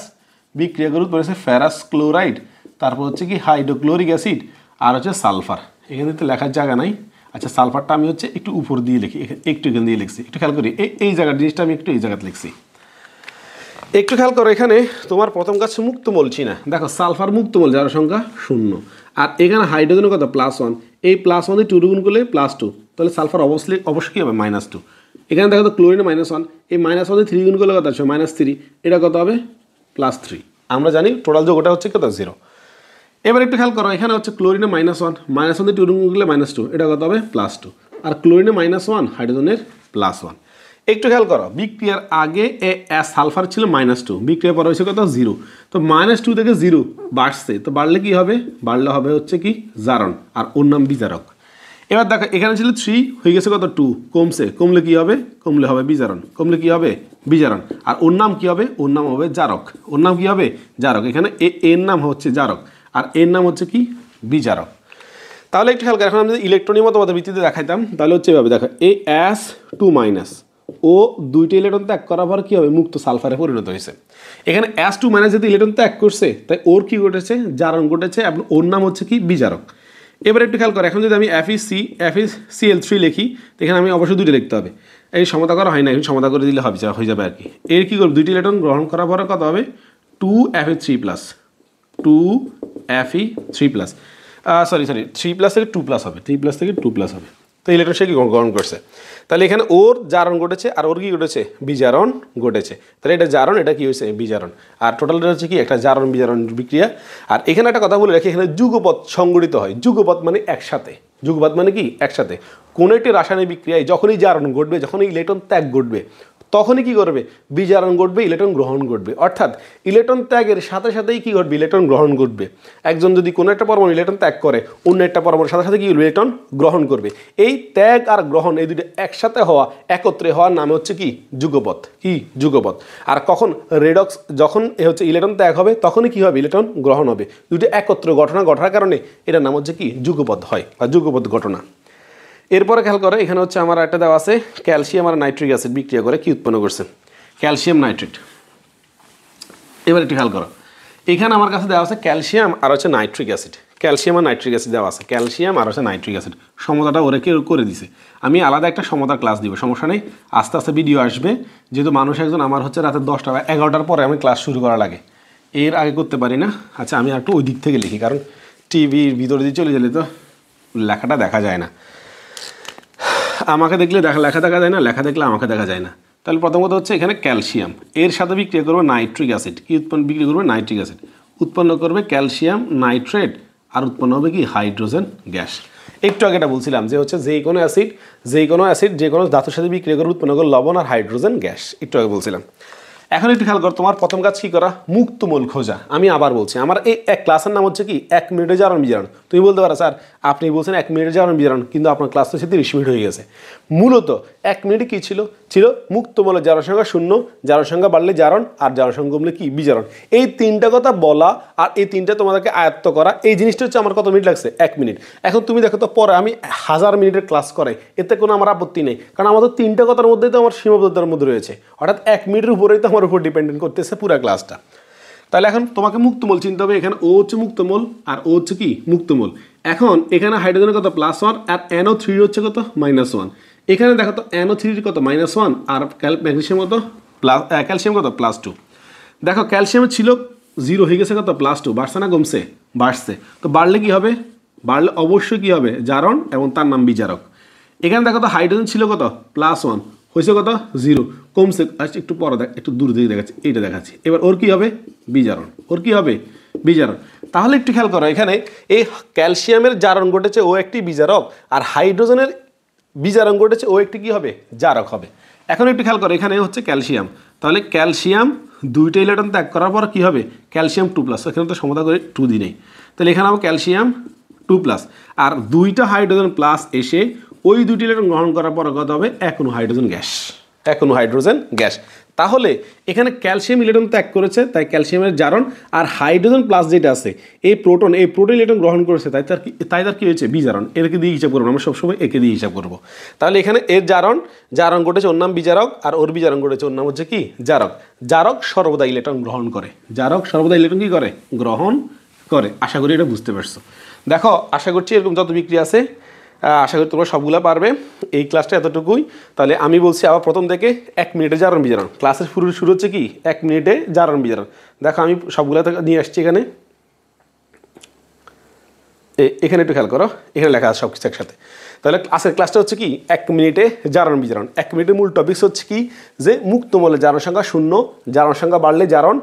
বিক্রিয়া করে উৎপন্ন হচ্ছে ফেরাস ক্লোরাইড, তারপর হচ্ছে কি হাইড্রোক্লোরিক অ্যাসিড আর হচ্ছে সালফার। এখানে তো লেখার জায়গা নাই। আচ্ছা সালফারটা আমি হচ্ছে একটু উপর দিয়ে লিখি, একটু এখান দিয়ে লিখছি, একটু খেয়াল করি এই জায়গার জিনিসটা আমি একটু এই জায়গাতে লিখছি। একটু খেয়াল করো, এখানে তোমার প্রথম কাজ মুক্তমোল চিনা। দেখো সালফার মুক্তমোল যার সংখ্যা 0, আর এখানে হাইড্রোজেনের কত +1, এই +1 দিয়ে 2 গুণ করলে +2, তাহলে সালফার অবশ্যই কি হবে -2। এখানে দেখো তো ক্লোরিনে -1, এই -1 দিয়ে 3 গুণ করলে কত আসবে -3, এটা কত হবে +3। আমরা জানি টোটাল যোগটা হচ্ছে কত 0। এবার একটু খেয়াল করো, এখানে হচ্ছে ক্লোরিনে -1 দিয়ে 2 গুণ করলে -2, এটা কত হবে +2, আর ক্লোরিনে -1 হাইড্রোজেনের +1। একটু খেয়াল করো, বিক্রিয়ার আগে সালফার ছিল -2, বিক্রিয়ার পরে হয়েছে কত 0, তো -2 থেকে 0 বাড়ছে, তো বাড়লে কি হবে? বাড়লে হবে হচ্ছে কি জারণ, আর ওর নাম বিজারক। এবার দেখো এখানে ছিল 3, হয়ে গেছে কত 2, কমছে, কমলে কি হবে? কমলে হবে বিজারণ, কমলে কি হবে? বিজারণ। আর ওর নাম কি হবে? ওর নাম হবে জারক। ওর নাম কি হবে? জারক। এখানে এর নাম হচ্ছে জারক আর এর নাম হচ্ছে কি? বিজারক। তাহলে একটু খেয়াল করো, এখন আমি ইলেকট্রনিক মতবাদের ভিত্তিতে দেখাইতাম, তাহলে হচ্ছে এভাবে দেখো As2- ও দুইটা ইলেকট্রন ত্যাগ করার পর কি হবে? মুক্ত সালফারে পরিণত হয়েছে। এখানে As2- যদি ইলেকট্রন ত্যাগ করছে তাই ওর কি ঘটেছে? জারণ ঘটেছে, এবং ওর নাম হচ্ছে কি? বিজারক। এবার একটু খেয়াল করো, এখন যদি আমি FeCl3 লিখি, এখানে আমি অবশ্যই দুইটা লিখতে হবে। এই সমতা করা হয় না, এখন সমতা করে দিলে হয়ে যাবে আর কি। এর কি করবে? দুইটি ইলেকট্রন গ্রহণ করার পরে কত হবে? 2Fe3+, 2Fe3+, সরি 3+ থেকে 2+ হবে, 3+ থেকে 2+ হবে। তো ইলেকট্রন সে কি গ্রহণ করছে, তাহলে এখানে ওর জারণ ঘটেছে আর ওর কি ঘটেছে? বিজারণ ঘটেছে। তাহলে এটা জারণ, এটা কি হয়েছে? বিজারণ। আর টোটালটা হচ্ছে কি? একটা জারণ বিজারণ বিক্রিয়া। আর এখানে একটা কথা বলে রাখি, এখানে যুগপৎ সংঘটিত হয়। যুগপৎ মানে একসাথে, যুগপৎ মানে কি? একসাথে। কোনো একটি রাসায়নিক বিক্রিয়ায় যখনই জারণ ঘটবে, যখনই ইলেকট্রন ত্যাগ ঘটবে, তখনই কি করবে? বিজারণ ঘটবে, ইলেকট্রন গ্রহণ ঘটবে। অর্থাৎ ইলেকট্রন ত্যাগের সাথে সাথেই কি ঘটবে? ইলেকট্রন গ্রহণ ঘটবে। একজন যদি কোনো একটা পরমাণু ইলেকট্রন ত্যাগ করে, অন্য একটা পরমাণুর সাথে সাথে কি ইলেকট্রন গ্রহণ করবে। এই ত্যাগ আর গ্রহণ, এই দুটো একসাথে হওয়া, একত্রে হওয়ার নাম হচ্ছে কি? যুগপৎ। কি? যুগপৎ। আর কখন রেডক্স, যখন হচ্ছে ইলেকট্রন ত্যাগ হবে, তখনই কি হবে? ইলেকট্রন গ্রহণ হবে। দুটো একত্র ঘটনা ঘটার কারণে এটার নাম হচ্ছে কি? যুগপৎ হয় বা যুগপৎ ঘটনা। এরপরে খেয়াল করে, এখানে হচ্ছে আমার একটা দেওয়া আছে, ক্যালসিয়াম আর নাইট্রিক অ্যাসিড বিক্রিয়া করে কি উৎপন্ন করছে? Calcium nitrate. এবার একটু খেয়াল করো, এখানে আমার কাছে দেওয়া আছে ক্যালসিয়াম আর হচ্ছে নাইট্রিক অ্যাসিড। ক্যালসিয়াম আর নাইট্রিক অ্যাসিড দেওয়া আছে, ক্যালসিয়াম আর হচ্ছে নাইট্রিক অ্যাসিড। সমতাটা ওরা কেউ করে দিছে। আমি আলাদা একটা সমতার ক্লাস দিব, সমস্যা নেই, আস্তে আস্তে ভিডিও আসবে। যেহেতু মানুষ একজন, আমার হচ্ছে রাতে 10টা বা 11টার পরে আমি ক্লাস শুরু করা লাগে, এর আগে করতে পারি না। আচ্ছা আমি একটু ওই দিক থেকে লিখি, কারণ টিভির ভিতরে দিয়ে চলে গেলে তো লেখাটা দেখা যায় না। আমাকে দেখলে লেখা দেখা যায় না, লেখা দেখলে আমাকে দেখা যায় না। তাহলে প্রথম কথা হচ্ছে এখানে ক্যালসিয়াম, এর সাথে বিক্রিয়া করবে নাইট্রিক অ্যাসিড। কি উৎপন্ন? বিক্রিয়া করবে নাইট্রিক অ্যাসিড, উৎপন্ন করবে ক্যালসিয়াম নাইট্রেট, আর উৎপন্ন হবে কি? Hydrogen gas. একটু আগে এটা বলছিলাম যে হচ্ছে যে কোনো অ্যাসিড যে কোনো ধাতুর সাথে বিক্রিয়া করে উৎপন্ন করে লবণ আর হাইড্রোজেন গ্যাস, একটু আগে বলছিলাম। এখন একটু খেয়াল কর, তোমার প্রথম কাজ কি করা? মুক্তমূল খোঁজা। আমি আবার বলছি, আমার এই এক ক্লাসের নাম হচ্ছে কি? 1 মিনিটের জারণ বিজারণ। তুমি বলতে পারো স্যার আপনি বলছেন 1 মিনিটের জারণ বিজারণ, কিন্তু আপনার ক্লাস তো 30 মিনিট হয়ে গেছে। মূলত 1 মিনিটে কি ছিল? মুক্তমূলের জারণ সংখ্যা 0, জারণ সংখ্যা বাড়লে জারণ, আর জারণ সংখ্যা কমলে কি? বিজারণ। এই 3টা কথা বলা আর এই 3টা তোমাদেরকে আয়ত্ত করা, এই জিনিসটা হচ্ছে আমার কত মিনিট লাগছে? 1 মিনিট। এখন তুমি দেখো তো, পরে আমি 1000 মিনিটের ক্লাস করাই, এতে কোনো আমার আপত্তি নেই, কারণ আমাদের 3টা কথার মধ্যেই তো আমার সীমাবদ্ধতার মধ্যে রয়েছে। অর্থাৎ 1 মিনিটের উপরেই তো আমার উপর ডিপেন্ডেন্ট করতেছে পুরো ক্লাসটা। তাহলে এখন তোমাকে মুক্তমূল চিনতে হবে। এখানে ও হচ্ছে মুক্তমূল আর ও হচ্ছে কি? মুক্তমূল। এখন এখানে হাইড্রোজেনের কত? +1, আর NO3 হচ্ছে কত? -1। এখানে দেখো তো NO3 কত? -1, আর ম্যাগনেসিয়াম কত? ক্যালসিয়াম কত? +2। দেখো ক্যালসিয়াম ছিল 0, হয়ে গেছে কত? +2। বাড়ছে না কমছে? বাড়ছে। তো বাড়লে কি হবে? বাড়লে অবশ্যই কি হবে? জারণ, এবং তার নাম বিজারক। এখানে দেখো তো হাইড্রোজেন ছিল কত? +1, হয়েছে কত? 0, কমছে। আচ্ছা একটু পরে একটু দূর দিকে দেখাচ্ছি, এইটা দেখাচ্ছি। এবার ওর কি হবে? বিজারণ। ওর কি হবে? বিজারণ। তাহলে একটু খেয়াল করো, এখানে এই ক্যালসিয়ামের জারণ ঘটেছে, ও একটি বিজারক, আর হাইড্রোজেনের বিজারণ ঘটেছে, ও একটি কি হবে? জারক হবে। এখন একটু খেয়াল করো, এখানে হচ্ছে ক্যালসিয়াম, তাহলে ক্যালসিয়াম দুইটা ইলেকট্রন ত্যাগ করার পর কী হবে, ক্যালসিয়াম 2+, এখানে তো সমতা করে 2 দিই নেই, তাহলে এখানে হবে ক্যালসিয়াম 2+, আর দুইটা হাইড্রোজেন প্লাস এসে ওই দুইটি ইলেকট্রন গ্রহণ করার পর কত হবে, এক অণু হাইড্রোজেন গ্যাস, এক অণু হাইড্রোজেন গ্যাস। তাহলে এখানে ক্যালসিয়াম ইলেকট্রন ত্যাগ করেছে, তাই ক্যালসিয়ামের জারণ, আর হাইড্রোজেন প্লাস যেটা আছে এই প্রোটন ইলেকট্রন গ্রহণ করেছে, তাই তার কি হয়েছে, বিজারণ। এরকে দিয়ে হিসাব করবো, আমরা সবসময় একে দিয়ে হিসাব করবো। তাহলে এখানে এর জারণ ঘটেছে, ওর নাম বিজারক, আর ওর বিজারণ ঘটেছে, ওর নাম হচ্ছে কি, জারক। জারক সর্বদা ইলেকট্রন গ্রহণ করে, জারক সর্বদা ইলেকট্রন কি করে, গ্রহণ করে। আশা করি এটা বুঝতে পারছো। দেখো আশা করছি এরকম যত বিক্রিয়া আছে আশা করি তোমরা সবগুলো পারবে। এই ক্লাসটা এতটুকুই। তাহলে আমি বলছি আবার প্রথম থেকে 1 মিনিটে জারণ বিজারণ। ক্লাসের শুরু হচ্ছে কি 1 মিনিটে জারণ বিজারণ। দেখো আমি সবগুলো নিয়ে আসছি এখানে, এখানে একটু খেয়াল করো, এখানে লেখা আছে সব কিছু একসাথে। তাহলে আজকের ক্লাসটা হচ্ছে কি 1 মিনিটে জারণ বিজারণ। 1 মিনিটের মূল টপিকস হচ্ছে কি, যে মুক্ত মৌলের জারণ সংখ্যা 0, জারণ সংখ্যা বাড়লে জারণ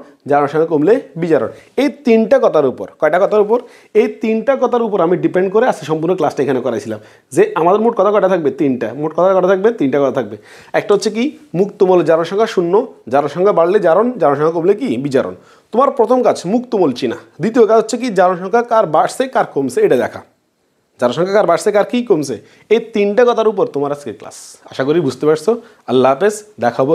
সংখ্যা কমলে বিজারণ। এই 3টা কথার উপর, কয়টা কথার উপর, এই 3টা কথার উপর আমি ডিপেন্ড করে আজকে সম্পূর্ণ ক্লাসটা এখানে করাইছিলাম। যে আমাদের মোট কথা কয়টা থাকবে, 3টা, মোট কথা কয়টা থাকবে, 3টা কথা থাকবে। একটা হচ্ছে কি মুক্ত মৌলের জারণ সংখ্যা 0, জারণ সংখ্যা বাড়লে জারণ সংখ্যা কমলে কি বিজারণ। তোমার প্রথম কাজ মুক্ত মৌল চিনা। দ্বিতীয় কাজ হচ্ছে কি জারণ সংখ্যা কার বাড়ছে কার কমছে এটা দেখা, জারণ সংখ্যা কার বাড়ছে কার কি কমছে। এই 3টা কথার উপর তোমার আজকে ক্লাস। আশা করি বুঝতে পারছো। আল্লাহ হাফেজ, দেখাবো।